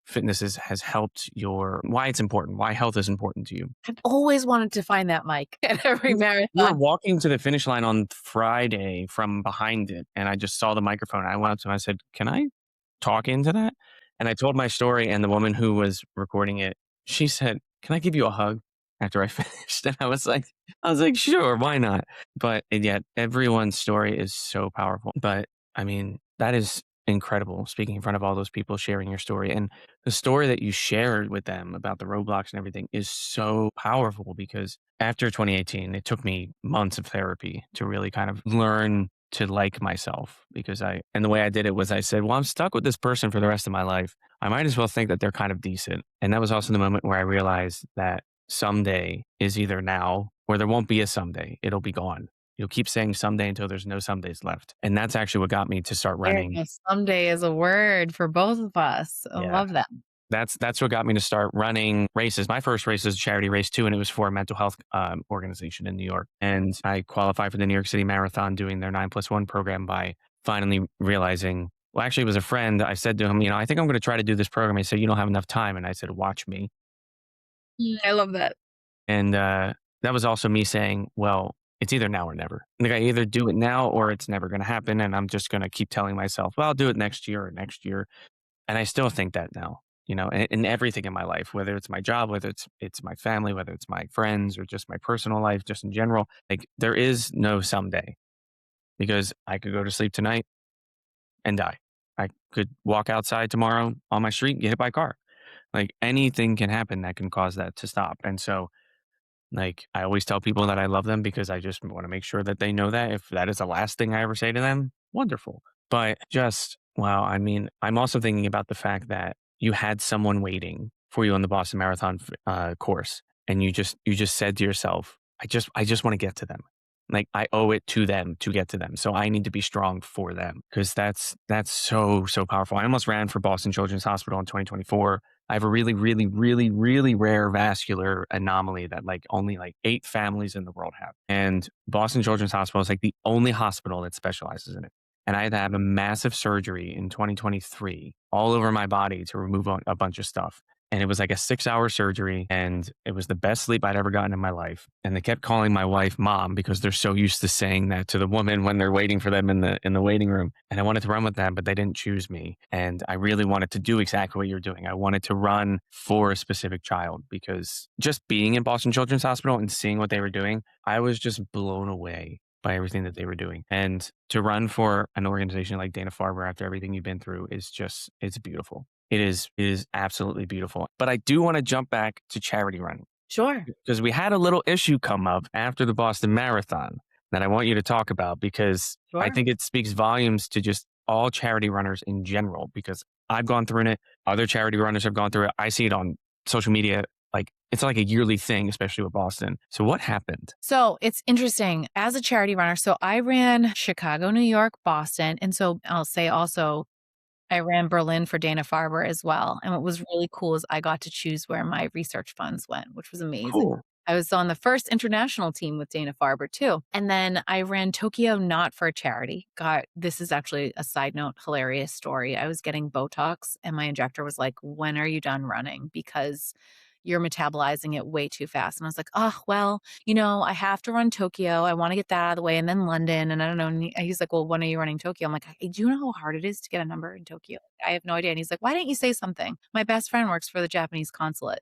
fitness has helped your why it's important, why health is important to you?" I've always wanted to find that mic at every We were marathon. walking to the finish line on Friday from behind it, and I just saw the microphone. I went up to him, I said, "Can I talk into that?" And I told my story, and the woman who was recording it, she said, "Can I give you a hug after I finished?" And I was like, "Sure, why not?" But and yet everyone's story is so powerful. But I mean, that is incredible speaking in front of all those people sharing your story. And the story that you shared with them about the roadblocks and everything is so powerful because after 2018, it took me months of therapy to really kind of learn to like myself because and the way I did it was I said, well, I'm stuck with this person for the rest of my life. I might as well think that they're kind of decent. And that was also the moment where I realized that someday is either now or there won't be a someday. It'll be gone. You'll keep saying someday until there's no somedays left. And that's actually what got me to start There running. you go. Someday is a word for both of us. I Yeah. love that. That's what got me to start running races. My first race was a charity race too, and it was for a mental health organization in New York. And I qualified for the New York City Marathon doing their 9+1 program by finally realizing, well, actually, it was a friend. I said to him, I think I'm going to try to do this program. He said, you don't have enough time. And I said, watch me. I love that. And that was also me saying, well, it's either now or never. Like I either do it now or it's never going to happen. And I'm just going to keep telling myself, well, I'll do it next year or next year. And I still think that now, in everything in my life, whether it's my job, whether it's my family, whether it's my friends or just my personal life, just in general, like there is no someday because I could go to sleep tonight and die. I could walk outside tomorrow on my street and get hit by a car. Like anything can happen that can cause that to stop. And so like, I always tell people that I love them because I just want to make sure that they know that if that is the last thing I ever say to them, wonderful. But just, wow, I mean, I'm also thinking about the fact that you had someone waiting for you on the Boston Marathon course, and you just said to yourself, I just want to get to them. Like I owe it to them to get to them. So I need to be strong for them because that's so powerful. I almost ran for Boston Children's Hospital in 2024. I have a really, really, really, really rare vascular anomaly that like only like 8 families in the world have. And Boston Children's Hospital is like the only hospital that specializes in it. And I had to have a massive surgery in 2023 all over my body to remove a bunch of stuff. And it was like a 6-hour surgery and it was the best sleep I'd ever gotten in my life. And they kept calling my wife mom because they're so used to saying that to the woman when they're waiting for them in the waiting room. And I wanted to run with them, but they didn't choose me. And I really wanted to do exactly what you're doing. I wanted to run for a specific child because just being in Boston Children's Hospital and seeing what they were doing, I was just blown away by everything that they were doing. And to run for an organization like Dana-Farber after everything you've been through is just, it's beautiful. It is absolutely beautiful. But I do want to jump back to charity running Sure. because we had a little issue come up after the Boston Marathon that I want you to talk about because I Sure. think it speaks volumes to just all charity runners in general because I've gone through it. Other charity runners have gone through it. I see it on social media. Like it's like a yearly thing, especially with Boston. So what happened? So it's interesting as a charity runner. So I ran Chicago, New York, Boston. And so I'll say also, I ran Berlin for Dana-Farber as well, and what was really cool is I got to choose where my research funds went, which was amazing. Cool. I was on the first international team with Dana-Farber too, and then I ran Tokyo not for a charity. God, this is actually a side note, hilarious story. I was getting Botox, and my injector was like, "When are you done running? Because you're metabolizing it way too fast." And I was like, "Oh, well, I have to run Tokyo. I want to get that out of the way. And then London. And I don't know." And he's like, "Well, when are you running Tokyo?" I'm like, "Do you know how hard it is to get a number in Tokyo? I have no idea." And he's like, "Why didn't you say something? My best friend works for the Japanese consulate."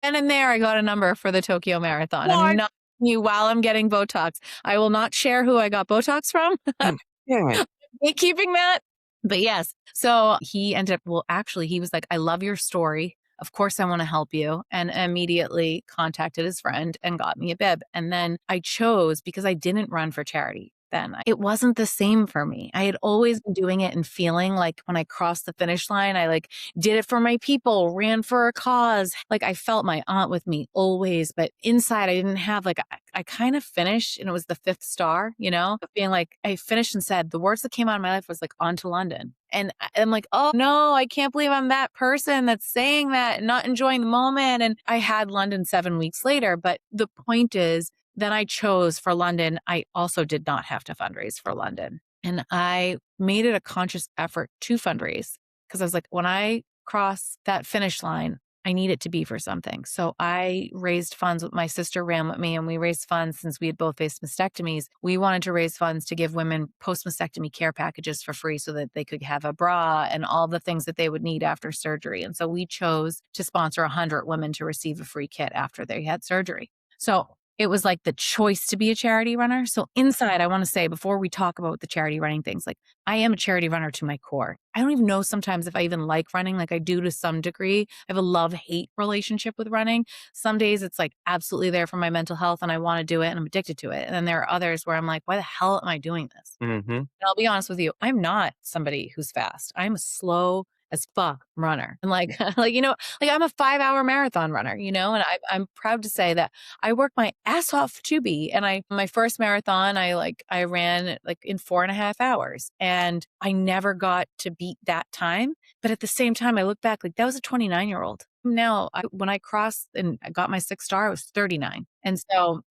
And in there, I got a number for the Tokyo Marathon. I'm What? not you while I'm getting Botox. I will not share who I got Botox from. Damn it. Me keeping that. But yes, so he ended up, well, actually, he was like, "I love your story. Of course, I want to help you." And immediately contacted his friend and got me a bib. And then I chose, because I didn't run for charity. then. It wasn't the same for me. I had always been doing it and feeling like when I crossed the finish line, I like did it for my people, ran for a cause. Like I felt my aunt with me always, but inside I didn't have like, I kind of finished and it was the fifth star, of being like, I finished and said the words that came out of my life was like on to London. And I'm like, oh no, I can't believe I'm that person that's saying that and not enjoying the moment. And I had London 7 weeks later. But the point is, then I chose for London. I also did not have to fundraise for London. And I made it a conscious effort to fundraise because I was like, when I cross that finish line, I need it to be for something. So I raised funds with my sister ran with me and we raised funds since we had both faced mastectomies. We wanted to raise funds to give women post-mastectomy care packages for free so that they could have a bra and all the things that they would need after surgery. And so we chose to sponsor 100 women to receive a free kit after they had surgery. So it was like the choice to be a charity runner. So inside, I want to say before we talk about the charity running things, like I am a charity runner to my core. I don't even know sometimes if I even like running, like I do to some degree. I have a love-hate relationship with running. Some days it's like absolutely there for my mental health and I want to do it and I'm addicted to it. And then there are others where I'm like, why the hell am I doing this? Mm-hmm. And I'll be honest with you, I'm not somebody who's fast. I'm a slow as fuck runner. And like, I'm a 5-hour marathon runner, and I'm proud to say that I work my ass off to be. And my first marathon, I ran like in 4.5 hours and I never got to beat that time. But at the same time, I look back like that was a 29-year-old. Now, when I crossed and I got my 6th star, I was 39. And so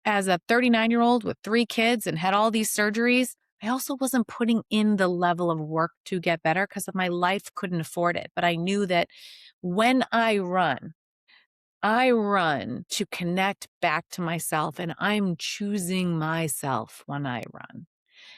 as a 39-year-old with 3 kids and had all these surgeries, I also wasn't putting in the level of work to get better because my life couldn't afford it. But I knew that when I run to connect back to myself and I'm choosing myself when I run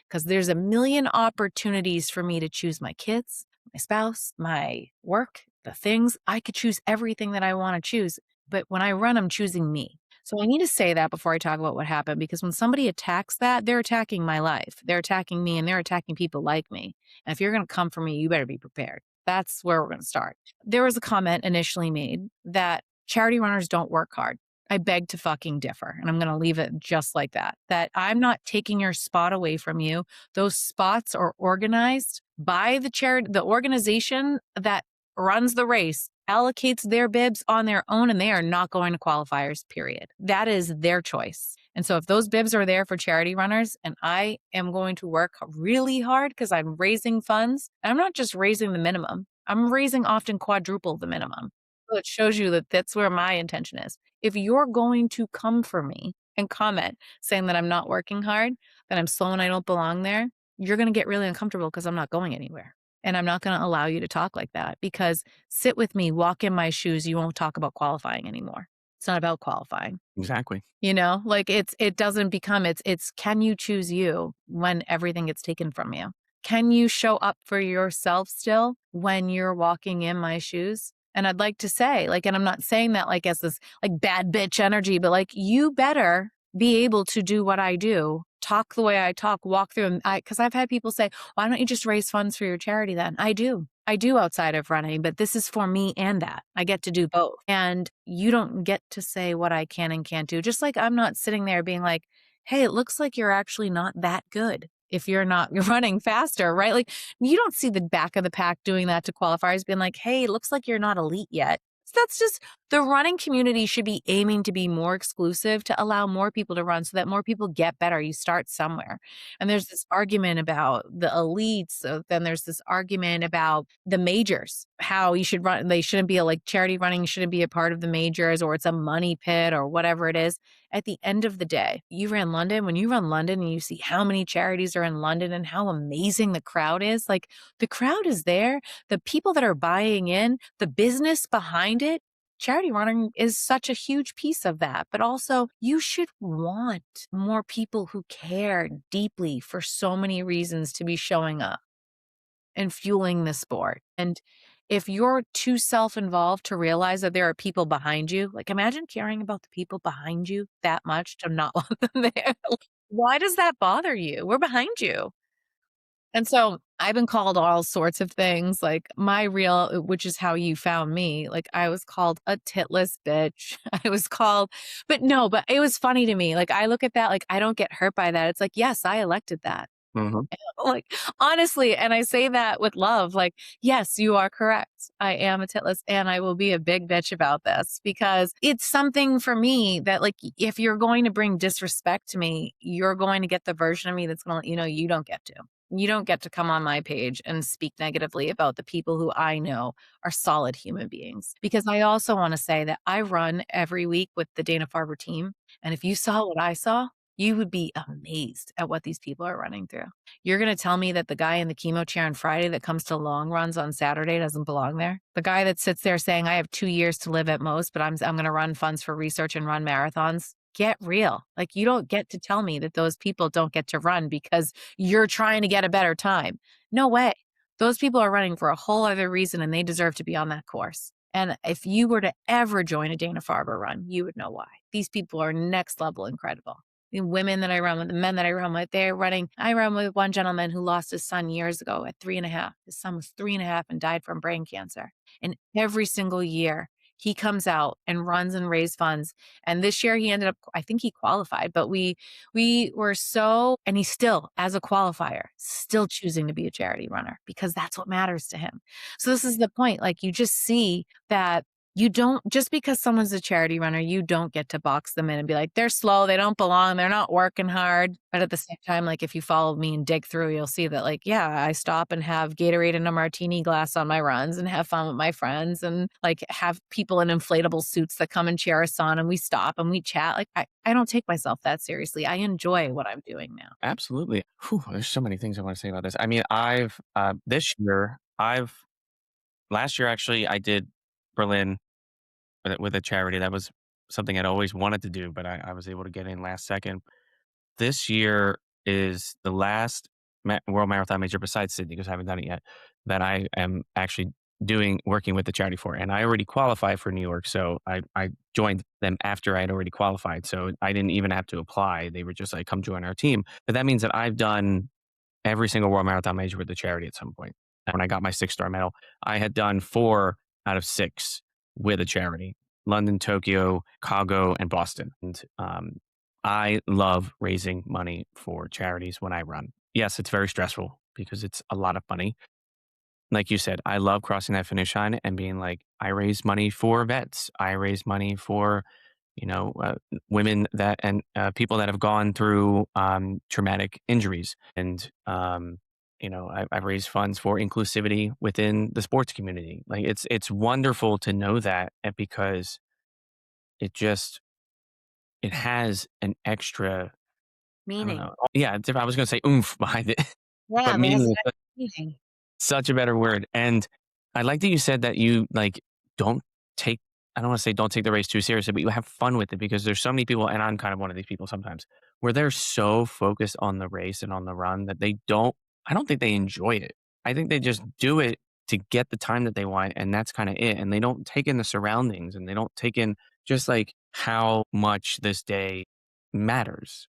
because there's a million opportunities for me to choose my kids, my spouse, my work, the things. I could choose everything that I want to choose. But when I run, I'm choosing me. So I need to say that before I talk about what happened, because when somebody attacks that, they're attacking my life. They're attacking me and they're attacking people like me. And if you're going to come for me, you better be prepared. That's where we're going to start. There was a comment initially made that charity runners don't work hard. I beg to fucking differ. And I'm going to leave it just like that, that I'm not taking your spot away from you. Those spots are organized by the organization that runs the race allocates their bibs on their own and they are not going to qualifiers, period. That is their choice. And so if those bibs are there for charity runners and I am going to work really hard because I'm raising funds, I'm not just raising the minimum, I'm raising often quadruple the minimum. So it shows you that that's where my intention is. If you're going to come for me and comment saying that I'm not working hard, that I'm slow and I don't belong there, you're going to get really uncomfortable because I'm not going anywhere. And I'm not going to allow you to talk like that because sit with me, walk in my shoes. You won't talk about qualifying anymore. It's not about qualifying. Exactly. Like it doesn't become, it's can you choose you when everything gets taken from you? Can you show up for yourself still when you're walking in my shoes? And I'd like to say, and I'm not saying that as this bad bitch energy, but you better be able to do what I do, talk the way I talk, walk through. Because I've had people say, why don't you just raise funds for your charity then? I do outside of running, but this is for me and that. I get to do both. And you don't get to say what I can and can't do. Just like I'm not sitting there being like, hey, it looks like you're actually not that good if you're running faster, right? You don't see the back of the pack doing that to qualifiers, being like, hey, it looks like you're not elite yet. That's just the running community should be aiming to be more exclusive to allow more people to run so that more people get better. You start somewhere. And there's this argument about the elites. So then there's this argument about the majors, how you should run. They shouldn't be charity running shouldn't be a part of the majors or it's a money pit or whatever it is. At the end of the day, you ran London. When you run London and you see how many charities are in London and how amazing the crowd is, the crowd is there. The people that are buying in, the business behind it, charity running is such a huge piece of that. But also, you should want more people who care deeply for so many reasons to be showing up and fueling the sport. And if you're too self-involved to realize that there are people behind you, imagine caring about the people behind you that much to not want them there. Why does that bother you? We're behind you. And so I've been called all sorts of things. Like my real, which is how you found me. Like I was called a titless bitch. I was called, but no, but it was funny to me. Like I look at that, like I don't get hurt by that. It's like, yes, I elected that. Mhm. Like honestly, and I say that with love. Like, yes, you are correct. I am a titless and I will be a big bitch about this because it's something for me that like if you're going to bring disrespect to me, you're going to get the version of me that's going to let you know you don't get to. You don't get to come on my page and speak negatively about the people who I know are solid human beings. Because I also want to say that I run every week with the Dana-Farber team. And if you saw what I saw, you would be amazed at what these people are running through. You're going to tell me that the guy in the chemo chair on Friday that comes to long runs on Saturday doesn't belong there? The guy that sits there saying, I have 2 years to live at most, but I'm going to run funds for research and run marathons. Get real. Like, you don't get to tell me that those people don't get to run because you're trying to get a better time. No way. Those people are running for a whole other reason and they deserve to be on that course. And if you were to ever join a Dana-Farber run, you would know why. These people are next level incredible. The women that I run with, the men that I run with, they're running. I run with one gentleman who lost his son years ago at 3.5. His son was 3.5 and died from brain cancer. And every single year, he comes out and runs and raises funds. And this year he ended up, I think he qualified, but we were so, and he's still, as a qualifier, still choosing to be a charity runner because that's what matters to him. So this is the point. Like you just see that you don't, just because someone's a charity runner, you don't get to box them in and be like, they're slow, they don't belong, they're not working hard. But at the same time, like if you follow me and dig through, you'll see that like, yeah, I stop and have Gatorade in a martini glass on my runs and have fun with my friends and like have people in inflatable suits that come and cheer us on and we stop and we chat. Like I don't take myself that seriously. I enjoy what I'm doing now. Absolutely. Whew, there's so many things I want to say about this. I mean, this year, last year actually, I did Berlin with a charity. That was something I'd always wanted to do, but I was able to get in last second. This year is the last World Marathon Major besides Sydney, because I haven't done it yet, that I am actually working with the charity for. And I already qualified for New York. So I joined them after I had already qualified. So I didn't even have to apply. They were just like, come join our team. But that means that I've done every single World Marathon Major with the charity at some point. And when I got my 6-star medal, I had done 4 out of 6 with a charity: London, Tokyo, Chicago, and Boston. And I love raising money for charities when I run. Yes, it's very stressful because it's a lot of money. Like you said, I love crossing that finish line and being like, I raise money for vets. I raise money for, you know, women that and people that have gone through traumatic injuries. And, I've raised funds for inclusivity within the sports community. Like it's wonderful to know that because it just, it has an extra, I don't Meaning. know. Yeah, I was going to say oomph behind it, but Yeah, there's meaning an meaning. such a better word. And I like that you said that you like don't take, I don't want to say don't take the race too seriously, but you have fun with it because there's so many people, and I'm kind of one of these people sometimes, where they're so focused on the race and on the run that I don't think they enjoy it. I think they just do it to get the time that they want. And that's kind of it. And they don't take in the surroundings and they don't take in just like how much this day matters.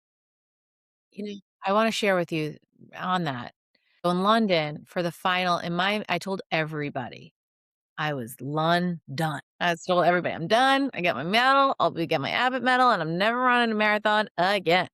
You know, I want to share with you on that. So in London for the final, I told everybody I was done. I told everybody I'm done. I got my medal. Get my Abbott medal, and I'm never running a marathon again.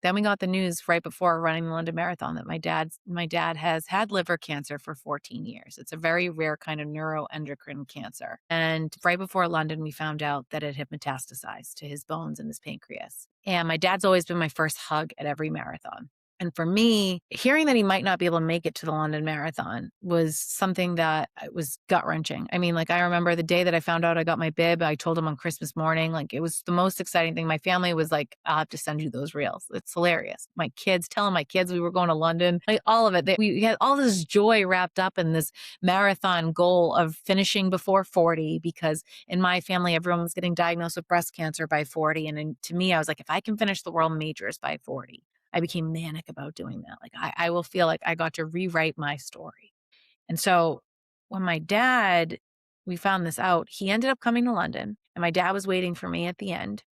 Then we got the news right before running the London Marathon that my dad has had liver cancer for 14 years. It's a very rare kind of neuroendocrine cancer. And right before London, we found out that it had metastasized to his bones and his pancreas. And my dad's always been my first hug at every marathon. And for me, hearing that he might not be able to make it to the London Marathon was something that was gut wrenching. I mean, like I remember the day that I found out I got my bib, I told him on Christmas morning, like it was the most exciting thing. My family was like, I'll have to send you those reels. It's hilarious. My kids, telling my kids we were going to London, like all of it. We had all this joy wrapped up in this marathon goal of finishing before 40, because in my family, everyone was getting diagnosed with breast cancer by 40. And to me, I was like, if I can finish the world majors by 40, I became manic about doing that. Like I will feel like I got to rewrite my story. And so when we found this out, he ended up coming to London and my dad was waiting for me at the end.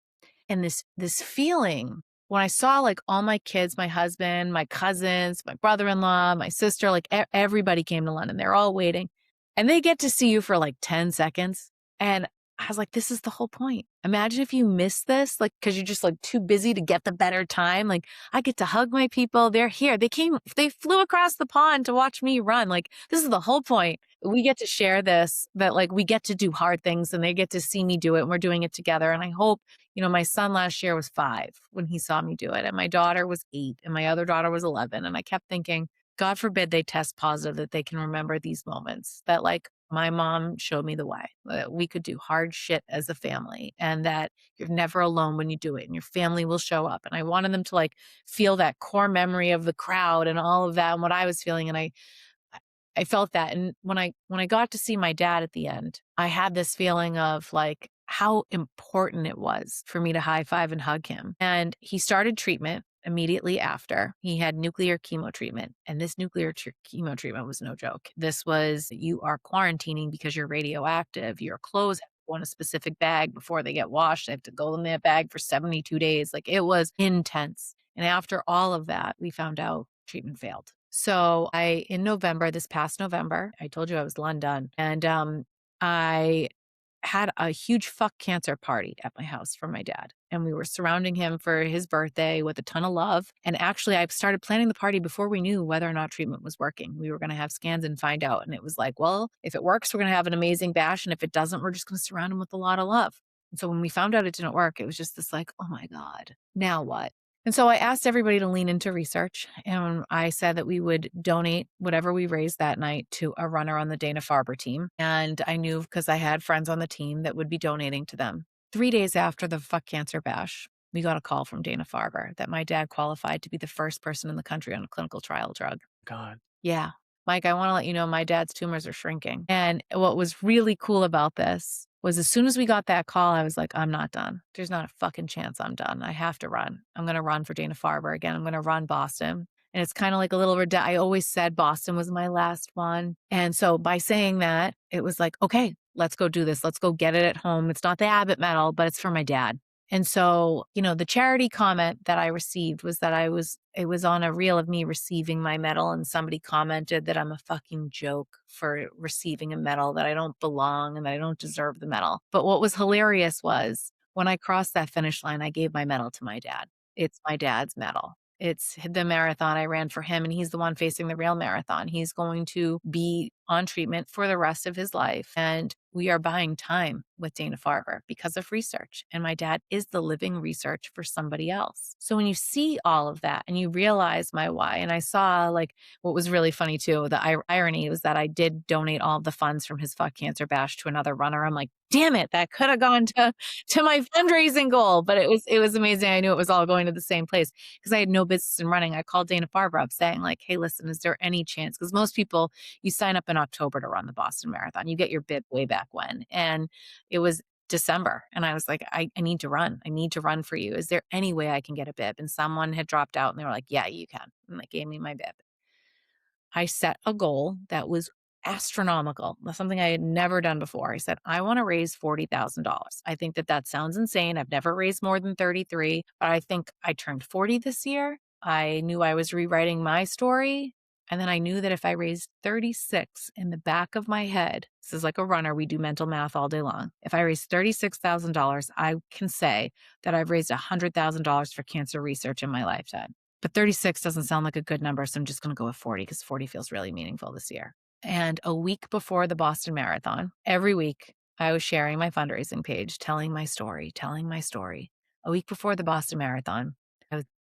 And this feeling when I saw like all my kids, my husband, my cousins, my brother-in-law, my sister, like everybody came to London. They're all waiting and they get to see you for like 10 seconds. And I was like, this is the whole point. Imagine if you miss this, like, cause you're just like too busy to get the better time. Like I get to hug my people. They're here. They flew across the pond to watch me run. Like this is the whole point. We get to share this, that like we get to do hard things and they get to see me do it and we're doing it together. And I hope, my son last year was 5 when he saw me do it. And my daughter was 8 and my other daughter was 11. And I kept thinking, God forbid they test positive, that they can remember these moments, that like my mom showed me the way, that we could do hard shit as a family and that you're never alone when you do it and your family will show up. And I wanted them to like feel that core memory of the crowd and all of that and what I was feeling. And I felt that. And when I got to see my dad at the end, I had this feeling of like how important it was for me to high five and hug him. And he started treatment immediately after. He had nuclear chemo treatment. And this nuclear chemo treatment was no joke. This was, you are quarantining because you're radioactive. Your clothes have to go in a specific bag before they get washed. They have to go in that bag for 72 days. Like it was intense. And after all of that, we found out treatment failed. So in November, this past November, I told you I was London, and I had a huge fuck cancer party at my house for my dad. And we were surrounding him for his birthday with a ton of love. And actually, I started planning the party before we knew whether or not treatment was working. We were going to have scans and find out. And it was like, well, if it works, we're going to have an amazing bash. And if it doesn't, we're just going to surround him with a lot of love. And so when we found out it didn't work, it was just this like, oh my God, now what? And so I asked everybody to lean into research. And I said that we would donate whatever we raised that night to a runner on the Dana-Farber team. And I knew because I had friends on the team that would be donating to them. 3 days after the fuck cancer bash, we got a call from Dana-Farber that my dad qualified to be the first person in the country on a clinical trial drug. God. Yeah. Mike, I want to let you know my dad's tumors are shrinking. And what was really cool about this was as soon as we got that call, I was like, I'm not done. There's not a fucking chance I'm done. I have to run. I'm going to run for Dana-Farber again. I'm going to run Boston. And it's kind of like a little, I always said Boston was my last one. And so by saying that, it was like, okay, let's go do this. Let's go get it at home. It's not the Abbott medal, but it's for my dad. And so, the charity comment that I received was that it was on a reel of me receiving my medal, and somebody commented that I'm a fucking joke for receiving a medal, that I don't belong and that I don't deserve the medal. But what was hilarious was when I crossed that finish line, I gave my medal to my dad. It's my dad's medal. It's the marathon I ran for him, and he's the one facing the real marathon. He's going to be on treatment for the rest of his life. And we are buying time with Dana-Farber because of research. And my dad is the living research for somebody else. So when you see all of that and you realize my why, and I saw like what was really funny too, the irony was that I did donate all of the funds from his fuck cancer bash to another runner. I'm like, damn it, that could have gone to my fundraising goal. But it was amazing. I knew it was all going to the same place because I had no business in running. I called Dana-Farber up saying like, hey, listen, is there any chance? Because most people, you sign up in October to run the Boston Marathon. You get your bib way back when. And it was December. And I was like, I need to run. I need to run for you. Is there any way I can get a bib? And someone had dropped out and they were like, yeah, you can. And they gave me my bib. I set a goal that was astronomical, something I had never done before. I said, I want to raise $40,000. I think that sounds insane. I've never raised more than 33, but I think I turned 40 this year. I knew I was rewriting my story. And then I knew that if I raised 36 in the back of my head, this is like a runner, we do mental math all day long. If I raise $36,000, I can say that I've raised $100,000 for cancer research in my lifetime. But 36 doesn't sound like a good number, so I'm just going to go with 40 because 40 feels really meaningful this year. And a week before the Boston Marathon, every week I was sharing my fundraising page, telling my story. A week before the Boston Marathon,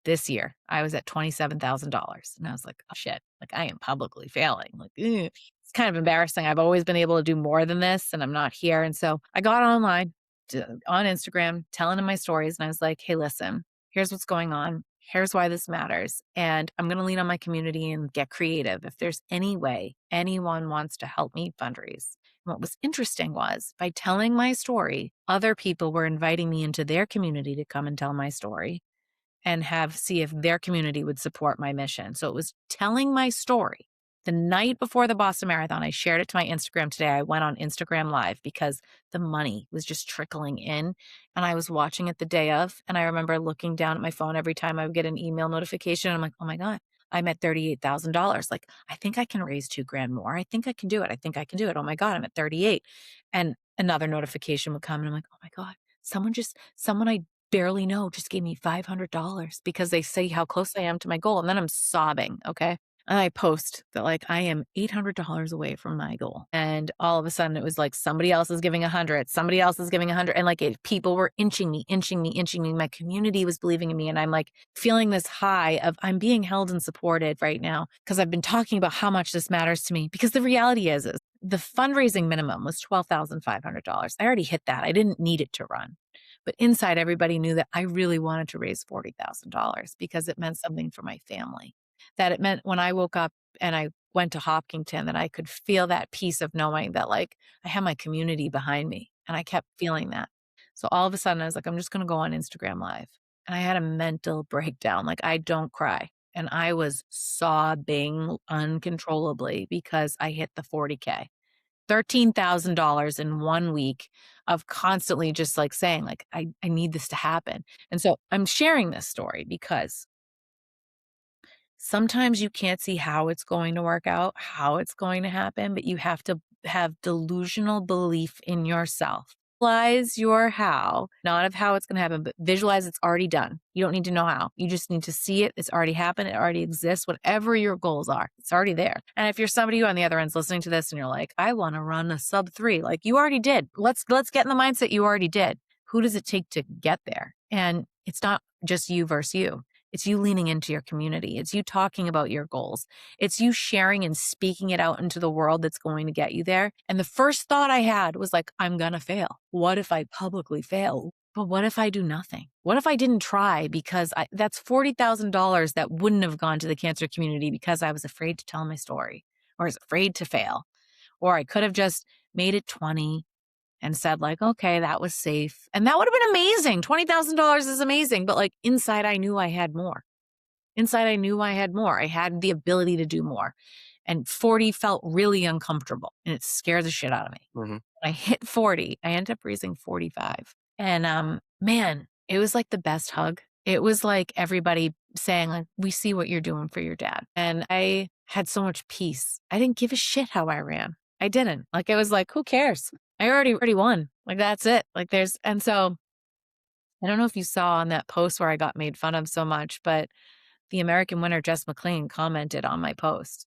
this year, I was at $27,000. And I was like, oh, shit, like I am publicly failing. Like, it's kind of embarrassing. I've always been able to do more than this and I'm not here. And so I got online on Instagram, telling them my stories. And I was like, hey, listen, here's what's going on. Here's why this matters. And I'm going to lean on my community and get creative. If there's any way anyone wants to help me fundraise. And what was interesting was by telling my story, other people were inviting me into their community to come and tell my story and see if their community would support my mission. So it was telling my story The night before the Boston Marathon, I shared it to my Instagram today. I went on Instagram Live because the money was just trickling in, and I was watching it the day of, and I remember looking down at my phone every time I would get an email notification. I'm like, "Oh my god, I'm at $38,000. Like, I think I can raise 2 grand more. I think I can do it. I think I can do it. Oh my god, I'm at 38." And another notification would come, and I'm like, "Oh my god, someone I barely know just gave me $500 because they see how close I am to my goal." And then I'm sobbing, okay? And I post that, like, I am $800 away from my goal. And all of a sudden it was like somebody else is giving 100, somebody else is giving 100. And like people were inching me, inching me, inching me. My community was believing in me. And I'm like feeling this high of I'm being held and supported right now because I've been talking about how much this matters to me. Because the reality is the fundraising minimum was $12,500. I already hit that. I didn't need it to run. But inside, everybody knew that I really wanted to raise $40,000 because it meant something for my family. That it meant when I woke up and I went to Hopkinton that I could feel that peace of knowing that, like, I have my community behind me, and I kept feeling that. So all of a sudden, I was like, "I'm just gonna go on Instagram Live." And I had a mental breakdown, like, I don't cry, and I was sobbing uncontrollably because I hit the 40K. $13,000 in 1 week of constantly just, like, saying, like, I need this to happen." And so I'm sharing this story because sometimes you can't see how it's going to work out, how it's going to happen, but you have to have delusional belief in yourself. Visualize your how, not of how it's going to happen, but visualize it's already done. You don't need to know how. You just need to see it. It's already happened. It already exists. Whatever your goals are, it's already there. And if you're somebody who on the other end's listening to this and you're like, I want to run a sub 3, like you already did. Let's get in the mindset you already did. Who does it take to get there? And it's not just you versus you. It's you leaning into your community. It's you talking about your goals. It's you sharing and speaking it out into the world that's going to get you there. And the first thought I had was like, I'm going to fail. What if I publicly fail? But what if I do nothing? What if I didn't try because that's $40,000 that wouldn't have gone to the cancer community because I was afraid to tell my story or was afraid to fail. Or I could have just made it 20 and said like, okay, that was safe. And that would have been amazing. $20,000 is amazing. But like inside, I knew I had more. Inside, I knew I had more. I had the ability to do more. And 40 felt really uncomfortable and it scared the shit out of me. Mhm. When I hit 40, I ended up raising 45. And man, it was like the best hug. It was like everybody saying like, we see what you're doing for your dad. And I had so much peace. I didn't give a shit how I ran. I didn't. Like, it was like, who cares? I already won. Like, that's it. Like, and so I don't know if you saw on that post where I got made fun of so much, but the American winner, Jess McLean, commented on my post.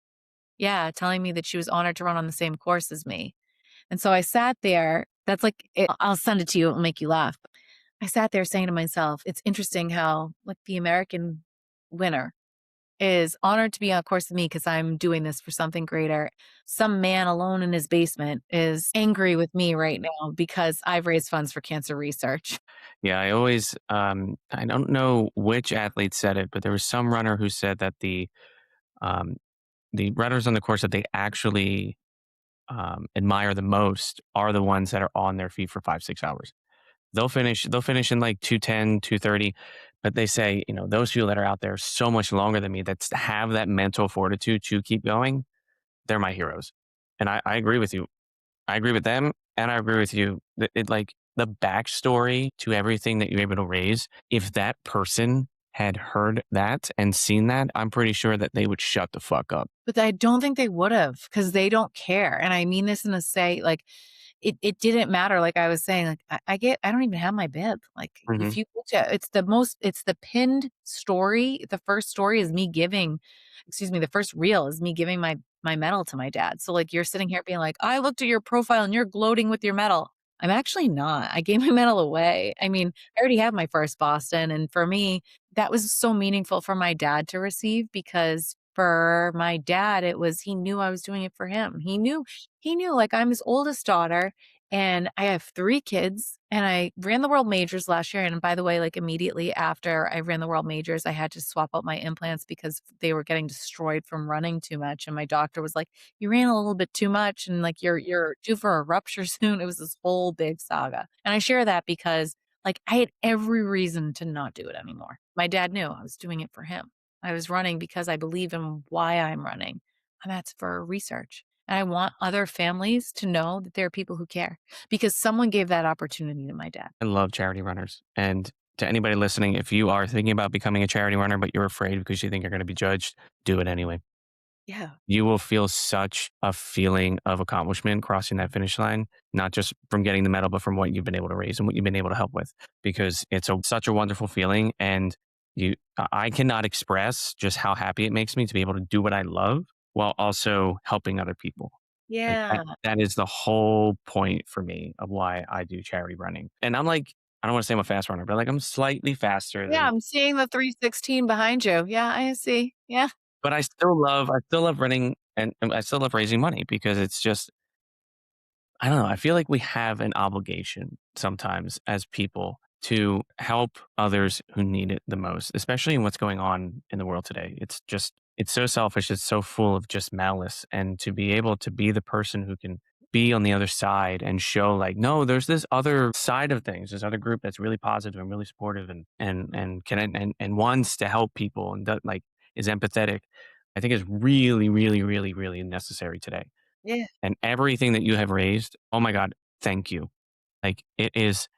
Yeah, telling me that she was honored to run on the same course as me. And so I sat there. That's like, I'll send it to you. It'll make you laugh. I sat there saying to myself, it's interesting how, like, the American winner is honored to be on a course with me because I'm doing this for something greater. Some man alone in his basement is angry with me right now because I've raised funds for cancer research. Yeah, I always, I don't know which athlete said it, but there was some runner who said that um, the runners on the course that they actually admire the most are the ones that are on their feet for 5, 6 hours. They'll finish in like 2:10, 2:30, but they say, those people that are out there so much longer than me that have that mental fortitude to keep going, they're my heroes. And I agree with you. I agree with them, and I agree with you. Like the backstory to everything that you're able to raise, if that person had heard that and seen that, I'm pretty sure that they would shut the fuck up. But I don't think they would have because they don't care. And I mean this in a say, like, it didn't matter. Like I was saying, like I don't even have my bib. Like Hmm. if you look at it's the pinned story. The first story is me giving, excuse me, the first reel is me giving my medal to my dad. So like you're sitting here being like, I looked at your profile and you're gloating with your medal. I'm actually not. I gave my medal away. I mean, I already have my first Boston. And for me, that was so meaningful for my dad to receive because for my dad, he knew I was doing it for him. He knew like I'm his oldest daughter and I have 3 kids and I ran the world majors last year. And by the way, like immediately after I ran the world majors, I had to swap out my implants because they were getting destroyed from running too much. And my doctor was like, you ran a little bit too much and like you're due for a rupture soon. It was this whole big saga. And I share that because like I had every reason to not do it anymore. My dad knew I was doing it for him. I was running because I believe in why I'm running. and that's for research. And I want other families to know that there are people who care because someone gave that opportunity to my dad. I love charity runners. And to anybody listening, if you are thinking about becoming a charity runner, but you're afraid because you think you're going to be judged, do it anyway. Yeah. You will feel such a feeling of accomplishment crossing that finish line, not just from getting the medal, but from what you've been able to raise and what you've been able to help with, because it's such a wonderful feeling. And I cannot express just how happy it makes me to be able to do what I love while also helping other people. Like Yeah. that is the whole point for me of why I do charity running. And I'm like, I don't want to say I'm a fast runner, but like I'm slightly faster Yeah, than, I'm seeing the 316 behind you. Yeah, I see. Yeah. but I still love running and I still love raising money because it's just, I don't know. I feel like we have an obligation sometimes as people to help others who need it the most, especially in what's going on in the world today. It's just, it's so selfish. It's so full of just malice. And to be able to be the person who can be on the other side and show like, no, there's this other side of things, this other group that's really positive and really supportive and can, and wants to help people and like is empathetic. I think is really, really, really, really necessary today. Yeah. And everything that you have raised, oh my God, thank you. Like it is,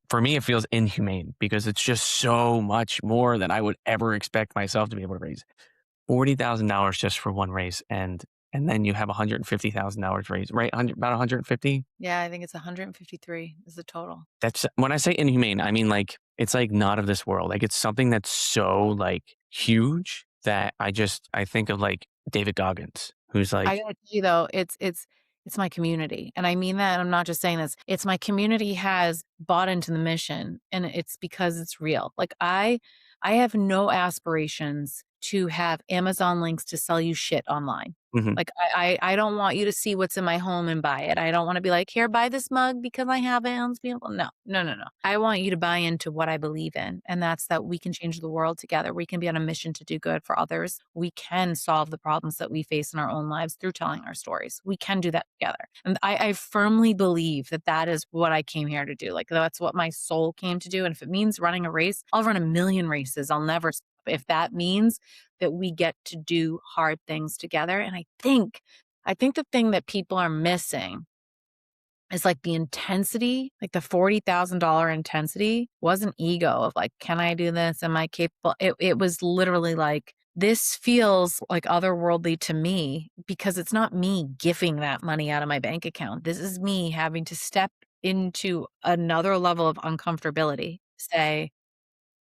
for me, it feels inhumane because it's just so much more than I would ever expect myself to be able to raise. $40,000 just for one race. And then you have $150,000 raised, right? 100, about 150. Yeah, I think it's 153 is the total. That's when I say inhumane, I mean like, it's like not of this world. Like it's something that's so like huge that I think of like David Goggins, who's I like, gotta tell you though, it's my community, and I mean that, and I'm not just saying this. It's my community has bought into the mission, and it's because it's real. Like I have no aspirations to have Amazon links to sell you shit online. mhm, Like I don't want you to see what's in my home and buy it. I don't want to be like, here, buy this mug because I have it on Spiegel. No, no, no, no. I want you to buy into what I believe in, and that's that we can change the world together. We can be on a mission to do good for others. We can solve the problems that we face in our own lives through telling our stories. We can do that together. And I firmly believe that that is what I came here to do. Like that's what my soul came to do. And if it means running a race, I'll run a million races. I'll never stop. If that means that we get to do hard things together. And I think the thing that people are missing is like the intensity, like the $40,000 intensity wasn't ego of like, can I do this? Am I capable? It was literally like, this feels like otherworldly to me because it's not me giving that money out of my bank account. This is me having to step into another level of uncomfortability, say,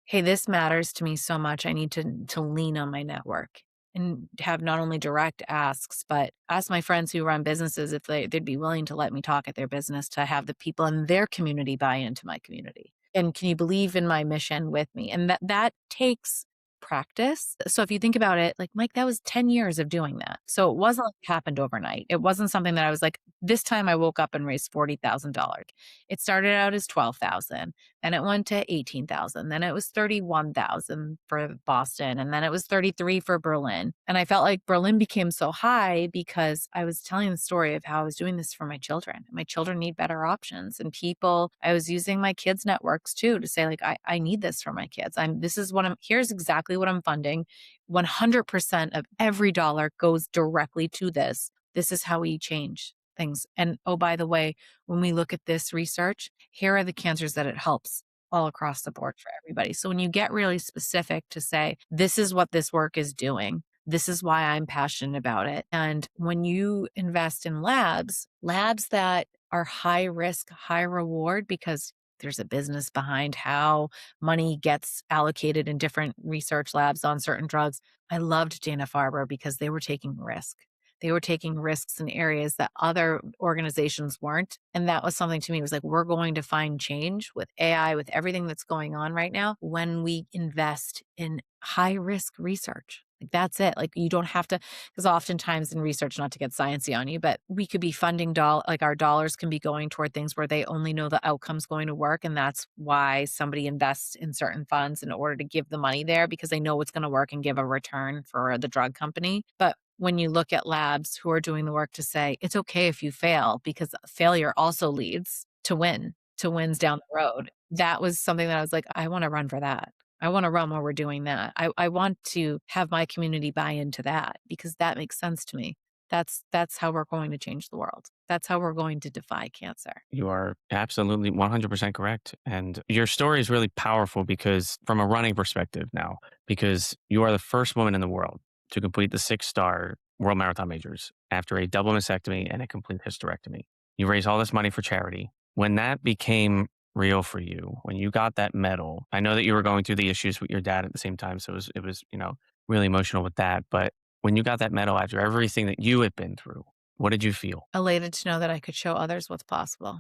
hey, this matters to me so much. I need to lean on my network and have not only direct asks, but ask my friends who run businesses if they'd be willing to let me talk at their business to have the people in their community buy into my community. And can you believe in my mission with me? And that takes practice. So if you think about it, like Mike, that was 10 years of doing that. So it wasn't like it happened overnight. It wasn't something that I was like, this time I woke up and raised $40,000. It started out as 12,000. Then it went to 18,000. Then it was 31,000 for Boston. And then it was 33 for Berlin. And I felt like Berlin became so high because I was telling the story of how I was doing this for my children. My children need better options. And I was using my kids' networks too to say, like, I need this for my kids. Here's exactly what I'm funding. 100% of every dollar goes directly to this. This is how we change things. And oh, by the way, when we look at this research, here are the cancers that it helps all across the board for everybody. So when you get really specific to say, this is what this work is doing, this is why I'm passionate about it. And when you invest in labs that are high risk, high reward, because there's a business behind how money gets allocated in different research labs on certain drugs. I loved Dana-Farber because they were taking risk. They were taking risks in areas that other organizations weren't. And that was something to me, it was like, we're going to find change with AI, with everything that's going on right now when we invest in high risk research. Like that's it. Like you don't have to, because oftentimes in research, not to get sciencey on you, but we could be funding like our dollars can be going toward things where they only know the outcome's going to work. And that's why somebody invests in certain funds in order to give the money there because they know it's going to work and give a return for the drug company. But when you look at labs who are doing the work to say, it's okay if you fail because failure also leads to wins down the road. That was something that I was like, I want to run for that. I want to run while we're doing that. I want to have my community buy into that because that makes sense to me. That's how we're going to change the world. That's how we're going to defy cancer. You are absolutely 100% correct. And your story is really powerful because, from a running perspective now, because you are the first woman in the world to complete the 6-star World Marathon Majors after a double mastectomy and a complete hysterectomy. You raise all this money for charity. When that became real for you, when you got that medal, I know that you were going through the issues with your dad at the same time. So it was, really emotional with that. But when you got that medal after everything that you had been through, what did you feel? Elated to know that I could show others what's possible.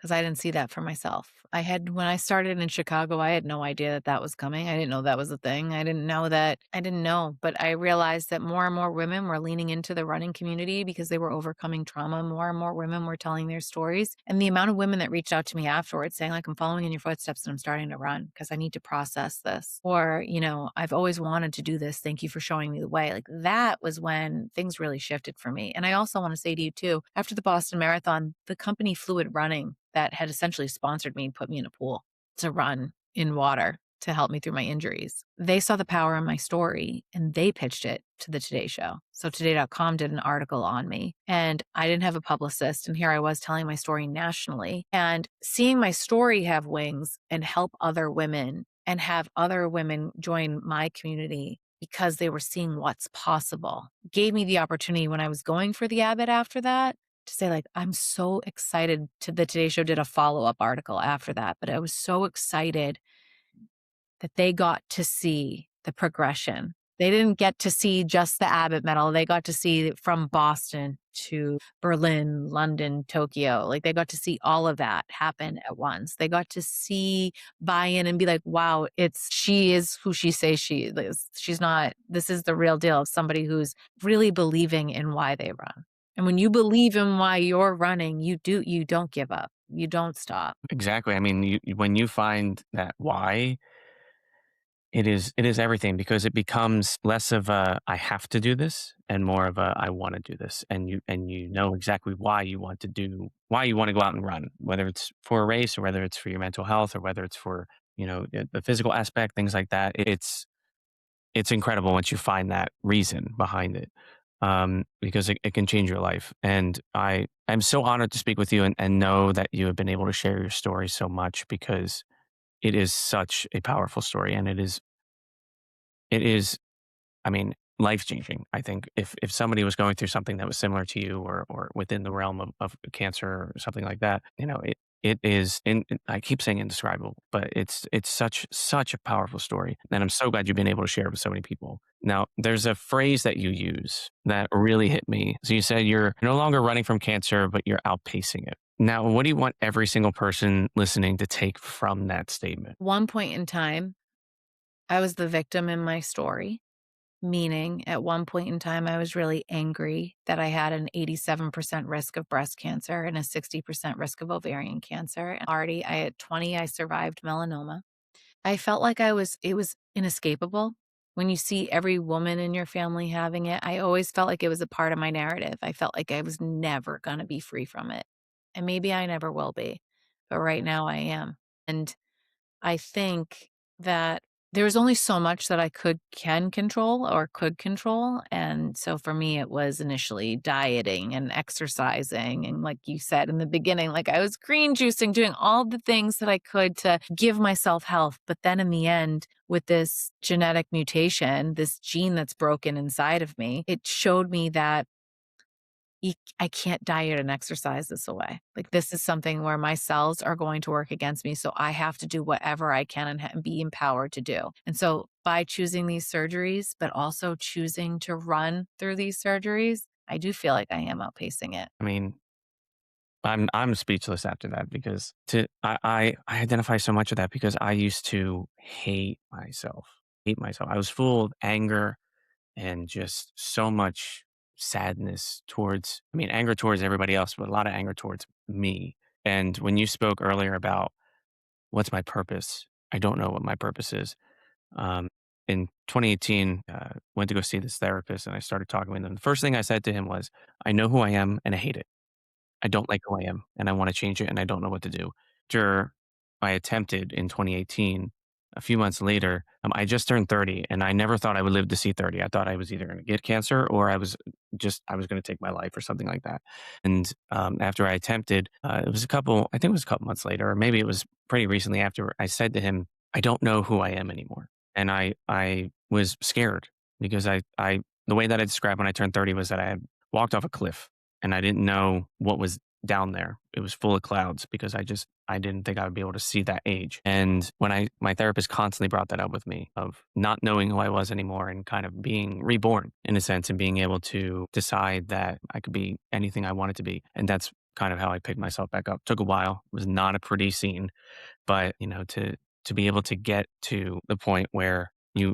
'Cause I didn't see that for myself. When I started in Chicago, I had no idea that that was coming. I didn't know that was a thing. I didn't know, but I realized that more and more women were leaning into the running community because they were overcoming trauma. More and more women were telling their stories, and the amount of women that reached out to me afterwards saying, like, "I'm following in your footsteps and I'm starting to run because I need to process this," or, "I've always wanted to do this. Thank you for showing me the way." Like, that was when things really shifted for me, and I also wanna say to you too, after the Boston Marathon, the company Fluid Running that had essentially sponsored me and put me in a pool to run in water to help me through my injuries. They saw the power in my story and they pitched it to the Today Show. So Today.com did an article on me and I didn't have a publicist. And here I was telling my story nationally and seeing my story have wings and help other women and have other women join my community because they were seeing what's possible gave me the opportunity when I was going for the Abbott after that to say, like, I'm so excited to the Today Show did a follow-up article after that, but I was so excited that they got to see the progression. They didn't get to see just the Abbott medal. They got to see it from Boston to Berlin, London, Tokyo. Like, they got to see all of that happen at once. They got to see buy in and be like, wow, she is who she says she is. She's not, this is the real deal of somebody who's really believing in why they run. And when you believe in why you're running, you don't give up. You don't stop. Exactly. I mean, when you find that why, it is everything because it becomes less of a I have to do this and more of a I want to do this, and you know exactly why you want to go out and run, whether it's for a race or whether it's for your mental health or whether it's for the physical aspect, things like that. It's incredible once you find that reason behind it, because it can change your life. And I'm so honored to speak with you and know that you have been able to share your story so much because it is such a powerful story and it is, I mean, life changing. I think if somebody was going through something that was similar to you or within the realm of cancer or something like that, it is I keep saying indescribable, but it's such a powerful story. And I'm so glad you've been able to share it with so many people. Now, there's a phrase that you use that really hit me. So you said you're no longer running from cancer, but you're outpacing it. Now, what do you want every single person listening to take from that statement? One point in time, I was the victim in my story, meaning at one point in time, I was really angry that I had an 87% risk of breast cancer and a 60% risk of ovarian cancer. And at 20, I survived melanoma. I felt like it was inescapable. When you see every woman in your family having it, I always felt like it was a part of my narrative. I felt like I was never going to be free from it. And maybe I never will be, but right now I am. And I think that there's only so much that can control or could control, and so for me, it was initially dieting and exercising, and like you said in the beginning, like, I was green juicing, doing all the things that I could to give myself health, but then in the end, with this genetic mutation, this gene that's broken inside of me, it showed me that I can't diet and exercise this away. Like, this is something where my cells are going to work against me. So I have to do whatever I can and be empowered to do. And so by choosing these surgeries, but also choosing to run through these surgeries, I do feel like I am outpacing it. I mean, I'm speechless after that because I identify so much of that because I used to hate myself. Hate myself. I was full of anger and just so much sadness towards, I mean, anger towards everybody else, but a lot of anger towards me. And when you spoke earlier about what's my purpose, I don't know what my purpose is. Um, in 2018, went to go see this therapist and I started talking with him. The first thing I said to him was, I know who I am and I hate it. I don't like who I am and I want to change it and I don't know what to do. After I attempted in 2018 a few months later, I just turned 30 and I never thought I would live to see 30. I thought I was either going to get cancer or I was going to take my life or something like that. And after I attempted, I think it was a couple months later, or maybe it was pretty recently after I said to him, I don't know who I am anymore. And I was scared because the way that I described when I turned 30 was that I had walked off a cliff and I didn't know what was down there. It was full of clouds because I didn't think I would be able to see that age. And when my therapist constantly brought that up with me of not knowing who I was anymore and kind of being reborn in a sense and being able to decide that I could be anything I wanted to be. And that's kind of how I picked myself back up. Took a while. It was not a pretty scene, but to be able to get to the point where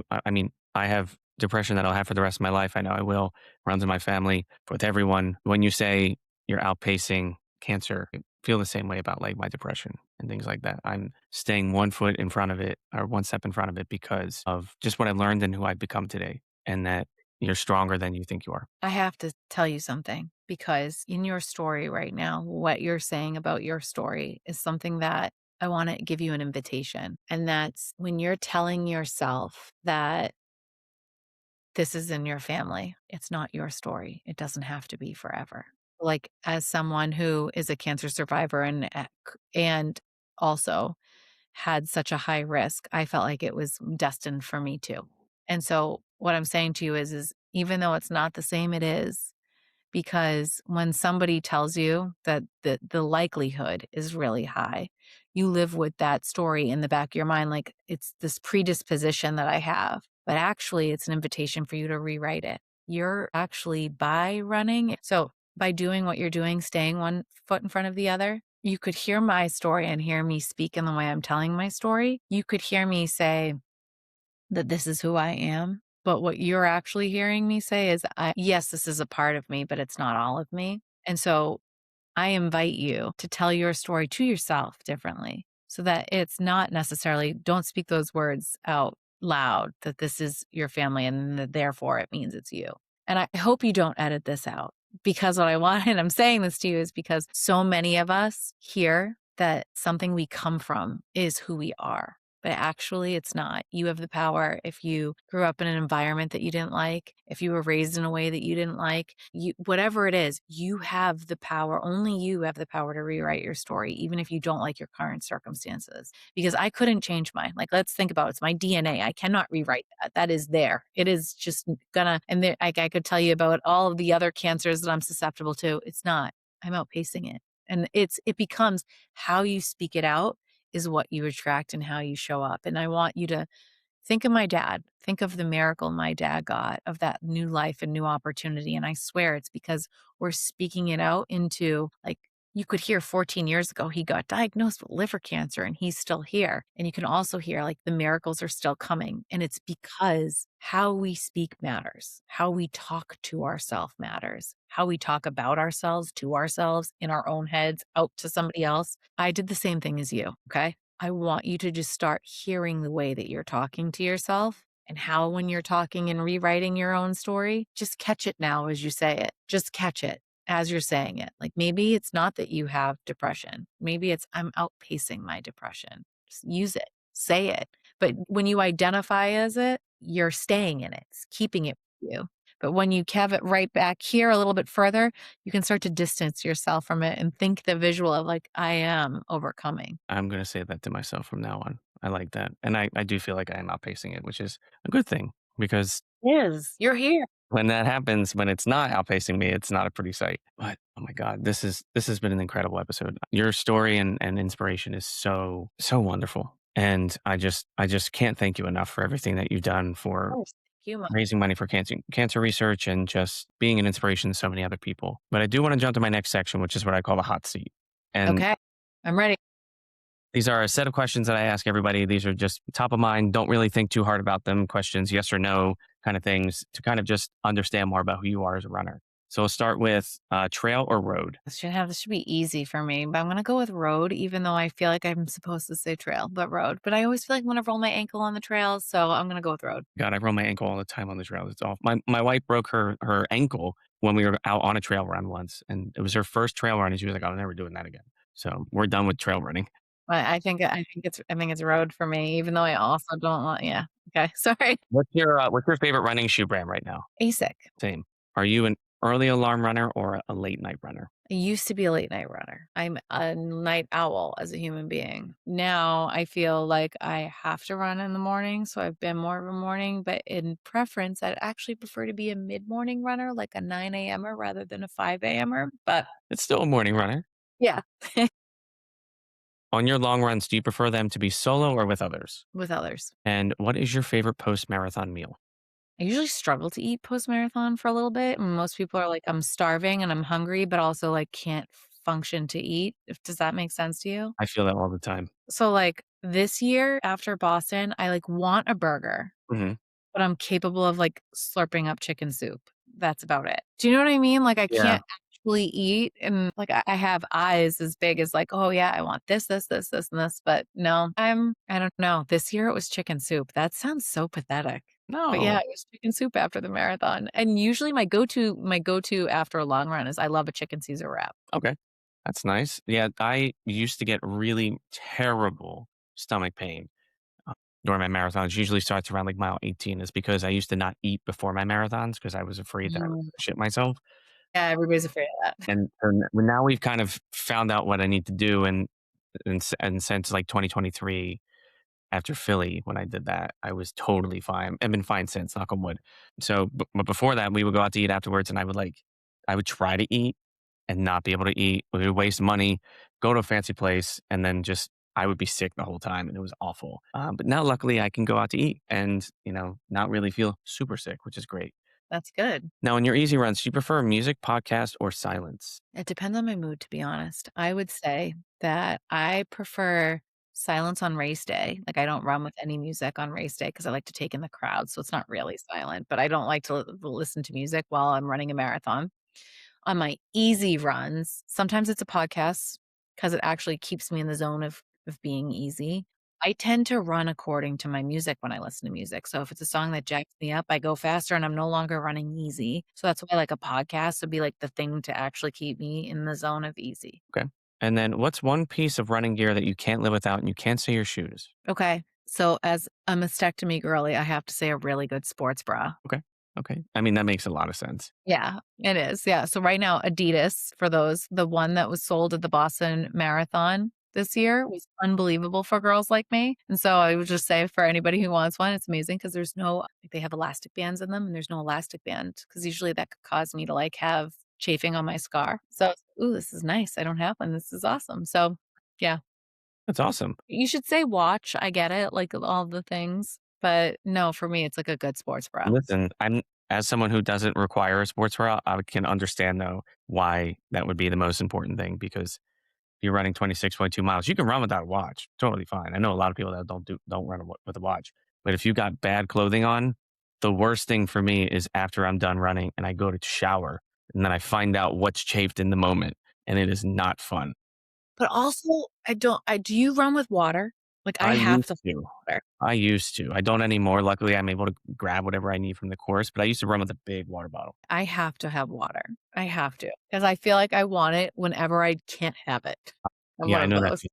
I mean, I have depression that I'll have for the rest of my life. I know I will. Runs in my family with everyone. When you say you're outpacing cancer, I feel the same way about like my depression and things like that. I'm staying one foot in front of it or one step in front of it because of just what I've learned and who I've become today, and that you're stronger than you think you are. I have to tell you something because in your story right now, what you're saying about your story is something that I want to give you an invitation. And that's when you're telling yourself that this is in your family, it's not your story. It doesn't have to be forever. Like, as someone who is a cancer survivor and also had such a high risk, I felt like it was destined for me too. And so what I'm saying to you is even though it's not the same, it is, because when somebody tells you that the likelihood is really high, you live with that story in the back of your mind, like it's this predisposition that I have. But actually, it's an invitation for you to rewrite it. You're actually by running. So by doing what you're doing, staying one foot in front of the other, you could hear my story and hear me speak in the way I'm telling my story. You could hear me say that this is who I am. But what you're actually hearing me say is, yes, this is a part of me, but it's not all of me. And so I invite you to tell your story to yourself differently so that it's not necessarily, don't speak those words out loud that this is your family and that therefore it means it's you. And I hope you don't edit this out, because what I want, and I'm saying this to you, is because so many of us hear that something we come from is who we are. But actually, it's not. You have the power. If you grew up in an environment that you didn't like, if you were raised in a way that you didn't like, whatever it is, you have the power. Only you have the power to rewrite your story, even if you don't like your current circumstances. Because I couldn't change mine. Like, let's think about it. It's my DNA. I cannot rewrite that. That is there. It is just gonna, and there, I could tell you about all of the other cancers that I'm susceptible to. It's not. I'm outpacing it. And it becomes how you speak it out is what you attract and how you show up. And I want you to think of my dad. Think of the miracle my dad got of that new life and new opportunity. And I swear it's because we're speaking it out into, like, you could hear 14 years ago, he got diagnosed with liver cancer and he's still here. And you can also hear like the miracles are still coming. And it's because how we speak matters. How we talk to ourselves matters. How we talk about ourselves, to ourselves, in our own heads, out to somebody else. I did the same thing as you. Okay. I want you to just start hearing the way that you're talking to yourself and how, when you're talking and rewriting your own story, just catch it now as you say it. Just catch it as you're saying it. Like, maybe it's not that you have depression. Maybe it's, I'm outpacing my depression. Just use it, say it. But when you identify as it, you're staying in it, it's keeping it with you. But when you have it right back here a little bit further, you can start to distance yourself from it and think the visual of, like, I am overcoming. I'm going to say that to myself from now on. I like that. And I do feel like I am outpacing it, which is a good thing because You're here. when that happens, when it's not outpacing me, it's not a pretty sight. But oh my God, this has been an incredible episode. Your story and inspiration is so wonderful. And I just can't thank you enough for everything that you've done for Thank you. raising money for cancer research and just being an inspiration to so many other people. But I do want to jump to my next section, which is what I call the hot seat. And Okay. I'm ready. these are a set of questions that I ask everybody. These are just top of mind. Don't really think too hard about them. Questions, yes or no kind of things, to kind of just understand more about who you are as a runner. So we'll start with trail or road. This should be easy for me, but I'm gonna go with road, even though I feel like I'm supposed to say trail, but road. But I always feel like I'm gonna roll my ankle on the trails, so I'm gonna go with road. God, I roll my ankle all the time on the trail. It's awful. My wife broke her ankle when we were out on a trail run once, and it was her first trail run, and she was like, "I'm never doing that again." So we're done with trail running. I think it's road for me, even though I also don't want yeah. Okay, sorry. What's your favorite running shoe brand right now? ASIC. Same. Are you an early alarm runner or a late night runner? I used to be a late night runner. I'm a night owl as a human being. Now I feel like I have to run in the morning, so I've been more of a morning, but in preference, I'd actually prefer to be a mid-morning runner, like a 9 a.m.er rather than a 5 a.m.er. But It's still a morning runner. yeah, On your long runs, do you prefer them to be solo or with others? with others. And what is your favorite post marathon meal? I usually struggle to eat post-marathon for a little bit. Most people are like, I'm starving and I'm hungry, but also like can't function to eat. If does that make sense to you? I feel that all the time. So like this year after Boston, I like want a burger, Hmm. but I'm capable of like slurping up chicken soup. That's about it. Do you know what I mean? Like I Yeah. can't actually eat and like I have eyes as big as like, oh yeah, I want this, this, this, this, and this. But no, I don't know. This year it was chicken soup. That sounds so pathetic. But yeah, No. it was chicken soup after the marathon. And usually my go-to after a long run is I love a chicken Caesar wrap. Okay. That's nice. Yeah, I used to get really terrible stomach pain during my marathons. Usually starts around like mile 18. Is because I used to not eat before my marathons because I was afraid that I would Mm. shit myself. Yeah, everybody's afraid of that. And now we've kind of found out what I need to do. And since like 2023, after Philly, when I did that, I was totally fine. I've been fine since, knock on wood. So, but before that, we would go out to eat afterwards, and I would try to eat and not be able to eat. We would waste money, go to a fancy place, and then just I would be sick the whole time, and it was awful. But now, luckily, I can go out to eat and not really feel super sick, which is great. That's good. Now, in your easy runs, do you prefer music, podcast, or silence? It depends on my mood, to be honest. I would say that I prefer silence on race day. Like, I don't run with any music on race day because I like to take in the crowd, so it's not really silent, but I don't like to listen to music while I'm running a marathon. On my easy runs, sometimes it's a podcast because it actually keeps me in the zone of being easy. I tend to run according to my music when I listen to music. So if it's a song that jacks me up, I go faster and I'm no longer running easy. So that's why like a podcast would be like the thing to actually keep me in the zone of easy. Okay. And then, what's one piece of running gear that you can't live without, and you can't say your shoes? Okay. So as a mastectomy girly, I have to say a really good sports bra. Okay. Okay. I mean, that makes a lot of sense. Yeah, it is. Yeah. So right now, Adidas, for those, the one that was sold at the Boston Marathon this year was unbelievable for girls like me. And so I would just say for anybody who wants one, it's amazing because there's no, like, they have elastic bands in them and there's no elastic band because usually that could cause me to like have chafing on my scar. So, ooh, this is nice. I don't have one. This is awesome. So, yeah, That's awesome. you should say watch. I get it, like all the things. But no, for me, it's like a good sports bra. Listen, I'm as someone who doesn't require a sports bra, I can understand though why that would be the most important thing because you're running 26.2 miles. You can run without a watch. Totally fine. I know a lot of people that don't run with a watch. But if you got bad clothing on, the worst thing for me is after I'm done running and I go to shower and then I find out what's chafed in the moment and it is not fun. But also, I do you run with water? Like, I I have used to to. water. I used to. I don't anymore. Luckily, I'm able to grab whatever I need from the course, but I used to run with a big water bottle. I have to have water. I have to because I feel like I want it whenever I can't have it. I'm Yeah, one of those.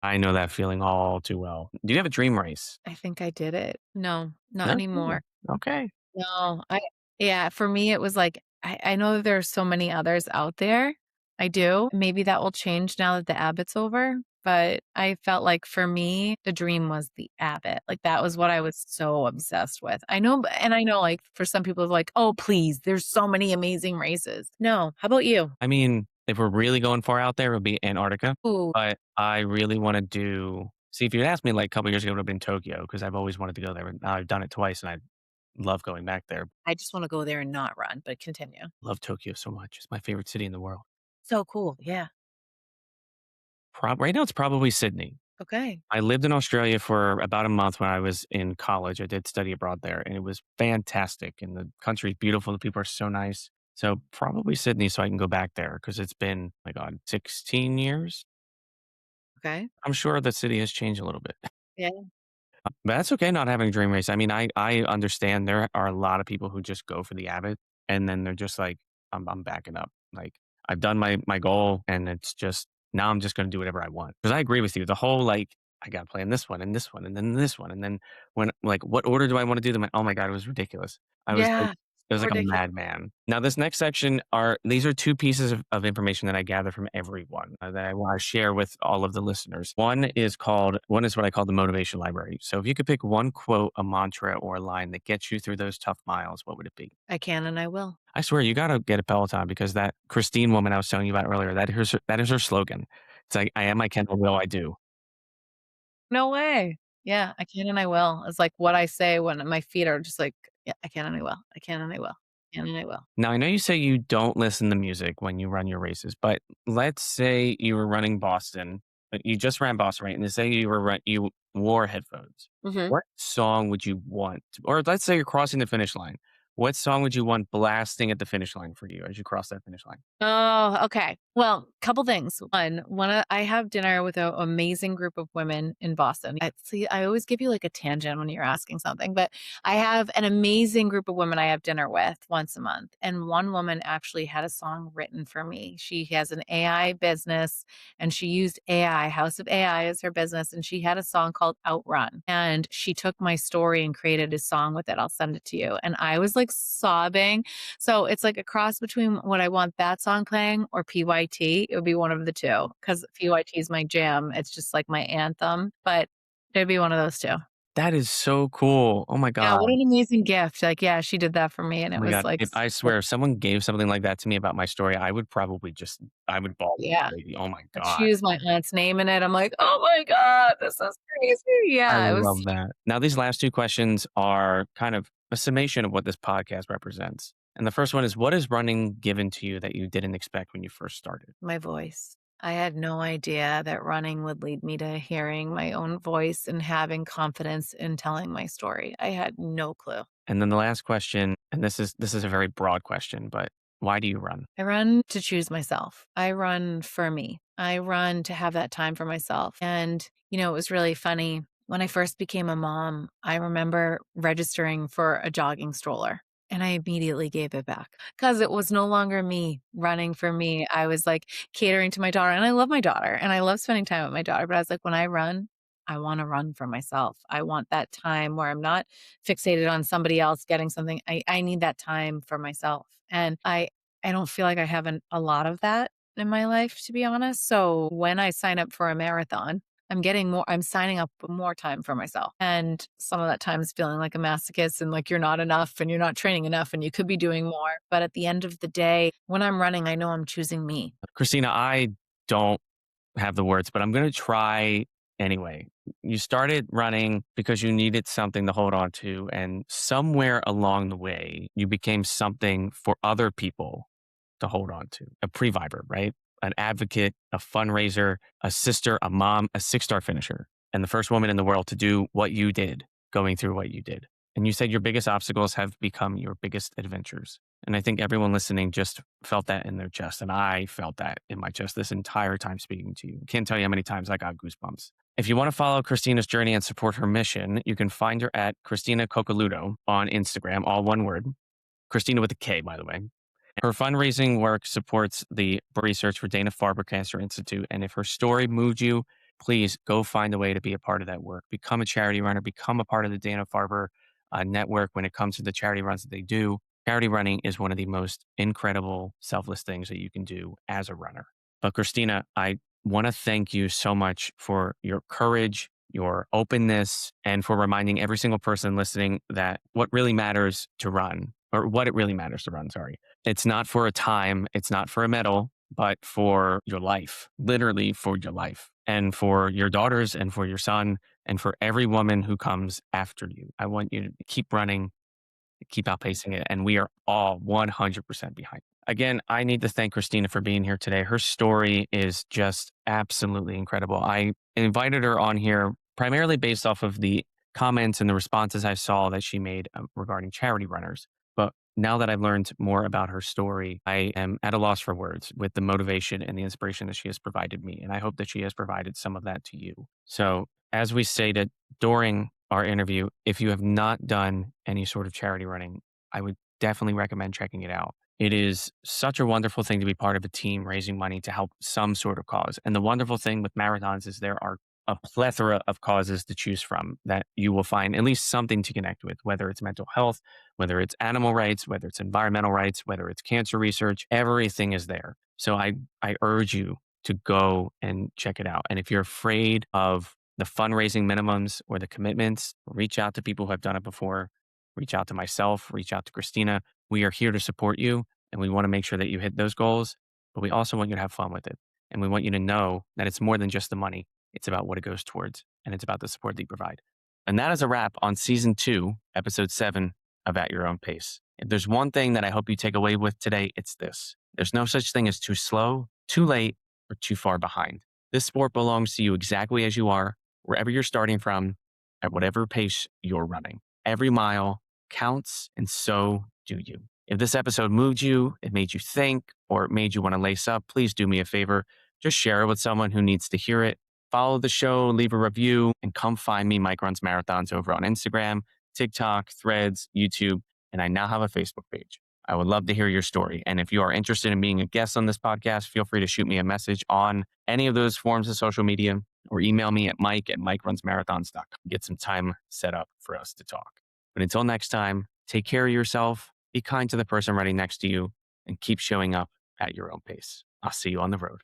I know that feeling all too well. Do you have a dream race? I think I did it. No, not No? anymore. Okay. No, I yeah, for me, it was like I know that there are so many others out there. I do. Maybe that will change now that the Abbott's over, but I felt like for me, the dream was the Abbott. Like, that was what I was so obsessed with. I know and I know, like, for some people, it's like, "Oh, please, there's so many amazing races." No. How about you? I mean, if we're really going far out there, it would be Antarctica, Ooh, but I really wanna do see, if you'd asked me, like, a couple years ago, it would have been Tokyo because 'cause I've always wanted to go there, and now I've done it twice, and I love going back there. I just wanna go there and not run, but continue. Love Tokyo so much. It's my favorite city in the world. So cool, yeah. Right now, it's probably Sydney. Okay. I lived in Australia for about a month when I was in college. I did study abroad there, and it was fantastic, and the country's beautiful, the people are so nice. So, probably Sydney so I can go back there because 'cause it's been, my god, 16 years? Okay. I'm sure the city has changed a little bit. Yeah. But that's okay not having a dream race. I mean, I understand there are a lot of people who just go for the Abbott, and then they're just like, "I'm backing up." Like, I've done my goal, and it's just now I'm just going to do whatever I want. Because I agree with you. The whole like, I got to plan this one and this one and then this one. And then when, like, what order do I want to do them? Oh my God, it was ridiculous. I was like, Yeah. it was So like a ridiculous. madman. Now, this next section these are two pieces of information that I gather from everyone that I want to share with all of the listeners. One is what I call the motivation library. So if you could pick one quote, a mantra, or a line that gets you through those tough miles, what would it be? I can and I will. I swear you got to get a Peloton because that Christine woman I was telling you about earlier, that is her slogan. It's like, I am, I can, I will, I do. No way. Yeah, I can and I will. It's like what I say when my feet are just like, yeah, I can and I will. I can and I will. I can and I will. Now, I know you say you don't listen to music when you run your races, but let's say you were running Boston, you just ran Boston, right? And say you wore headphones. Mhm. What song would you want? Or let's say you're crossing the finish line. What song would you want blasting at the finish line for you as you cross that finish line? Oh, okay. Well, couple things. One, I have dinner with an amazing group of women in Boston. See, I always give you like a tangent when you're asking something, but I have an amazing group of women I have dinner with once a month. And one woman actually had a song written for me. She has an AI business and she used AI, House of AI as her business. And she had a song called Outrun. And she took my story and created a song with it. I'll send it to you. And I was like sobbing, so it's like a cross between what I want that song playing or PYT. It would be one of the 2 because PYT is my jam. It's just like my anthem, but it'd be one of those 2. That is so cool. Oh my Yeah, what God. an amazing gift. Like, yeah, she did that for me, and Oh it my was God. like If I so swear, if someone gave something like that to me about my story, I would bawl like yeah. crazy. Oh my And God. she used my aunt's name in it. I'm like, "Oh my god, this is crazy." I Yeah, it was love that. Now, these last two questions are kind of a summation of what this podcast represents. And the first one is, what is running given to you that you didn't expect when you first started? my voice. I had no idea that running would lead me to hearing my own voice and having confidence in telling my story. I had no clue. And then the last question, and this is a very broad question, but why do you run? I run to choose myself. I run for me. I run to have that time for myself. And, it was really funny. When I first became a mom, I remember registering for a jogging stroller and I immediately gave it back because it was no longer me running for me. I was like catering to my daughter and I love my daughter and I love spending time with my daughter. But I was like, when I run, I want to run for myself. I want that time where I'm not fixated on somebody else getting something. I need that time for myself. And I don't feel like I have a lot of that in my life, to be honest. So when I sign up for a marathon, I'm signing up with more time for myself. And some of that time is feeling like a masochist and like you're not enough and you're not training enough and you could be doing more. But at the end of the day, when I'm running, I know I'm choosing me. Christina, I don't have the words, but I'm going to try anyway. You started running because you needed something to hold on to. And somewhere along the way, you became something for other people to hold on to. A Previvor, right? An advocate, a fundraiser, a sister, a mom, a 6-star finisher, and the first woman in the world to do what you did, going through what you did. And you said your biggest obstacles have become your biggest adventures. And I think everyone listening just felt that in their chest. And I felt that in my chest this entire time speaking to you. Can't tell you how many times I got goosebumps. If you want to follow Christina's journey and support her mission, you can find her at Christina Cocaludo on Instagram, all one word. Christina with a K, by the way. Her fundraising work supports the research for Dana-Farber Cancer Institute. And if her story moved you, please go find a way to be a part of that work. Become a charity runner, become a part of the Dana-Farber network when it comes to the charity runs that they do. Charity running is one of the most incredible, selfless things that you can do as a runner. But Christina, I want to thank you so much for your courage, your openness, and for reminding every single person listening that what really matters to run, or what it really matters to run, sorry. It's not for a time, it's not for a medal, but for your life, literally for your life, and for your daughters, and for your son, and for every woman who comes after you. I want you to keep running, keep outpacing it. And we are all 100% behind. Again, I need to thank Christina for being here today. Her story is just absolutely incredible. I invited her on here primarily based off of the comments and the responses I saw that she made regarding charity runners. But now that I've learned more about her story, I am at a loss for words with the motivation and the inspiration that she has provided me. And I hope that she has provided some of that to you. So, as we stated during our interview, if you have not done any sort of charity running, I would definitely recommend checking it out. It is such a wonderful thing to be part of a team raising money to help some sort of cause. And the wonderful thing with marathons is there are a plethora of causes to choose from that you will find at least something to connect with, whether it's mental health, whether it's animal rights, whether it's environmental rights, whether it's cancer research, everything is there. So I urge you to go and check it out. And if you're afraid of the fundraising minimums or the commitments, reach out to people who have done it before. Reach out to myself, reach out to Kristina. We are here to support you and we want to make sure that you hit those goals, but we also want you to have fun with it. And we want you to know that it's more than just the money. It's about what it goes towards and it's about the support that you provide. And that is a wrap on season 2, episode 7 of At Your Own Pace. If there's one thing that I hope you take away with today, it's this. There's no such thing as too slow, too late, or too far behind. This sport belongs to you exactly as you are, wherever you're starting from, at whatever pace you're running. Every mile counts, and so do you. If this episode moved you, it made you think, or it made you want to lace up, please do me a favor. Just share it with someone who needs to hear it. Follow the show, leave a review, and come find me, Mike Runs Marathons, over on Instagram, TikTok, Threads, YouTube, and I now have a Facebook page. I would love to hear your story. And if you are interested in being a guest on this podcast, feel free to shoot me a message on any of those forms of social media or email me at mike@mikerunsmarathons.com. Get some time set up for us to talk. But until next time, take care of yourself, be kind to the person running next to you, and keep showing up at your own pace. I'll see you on the road.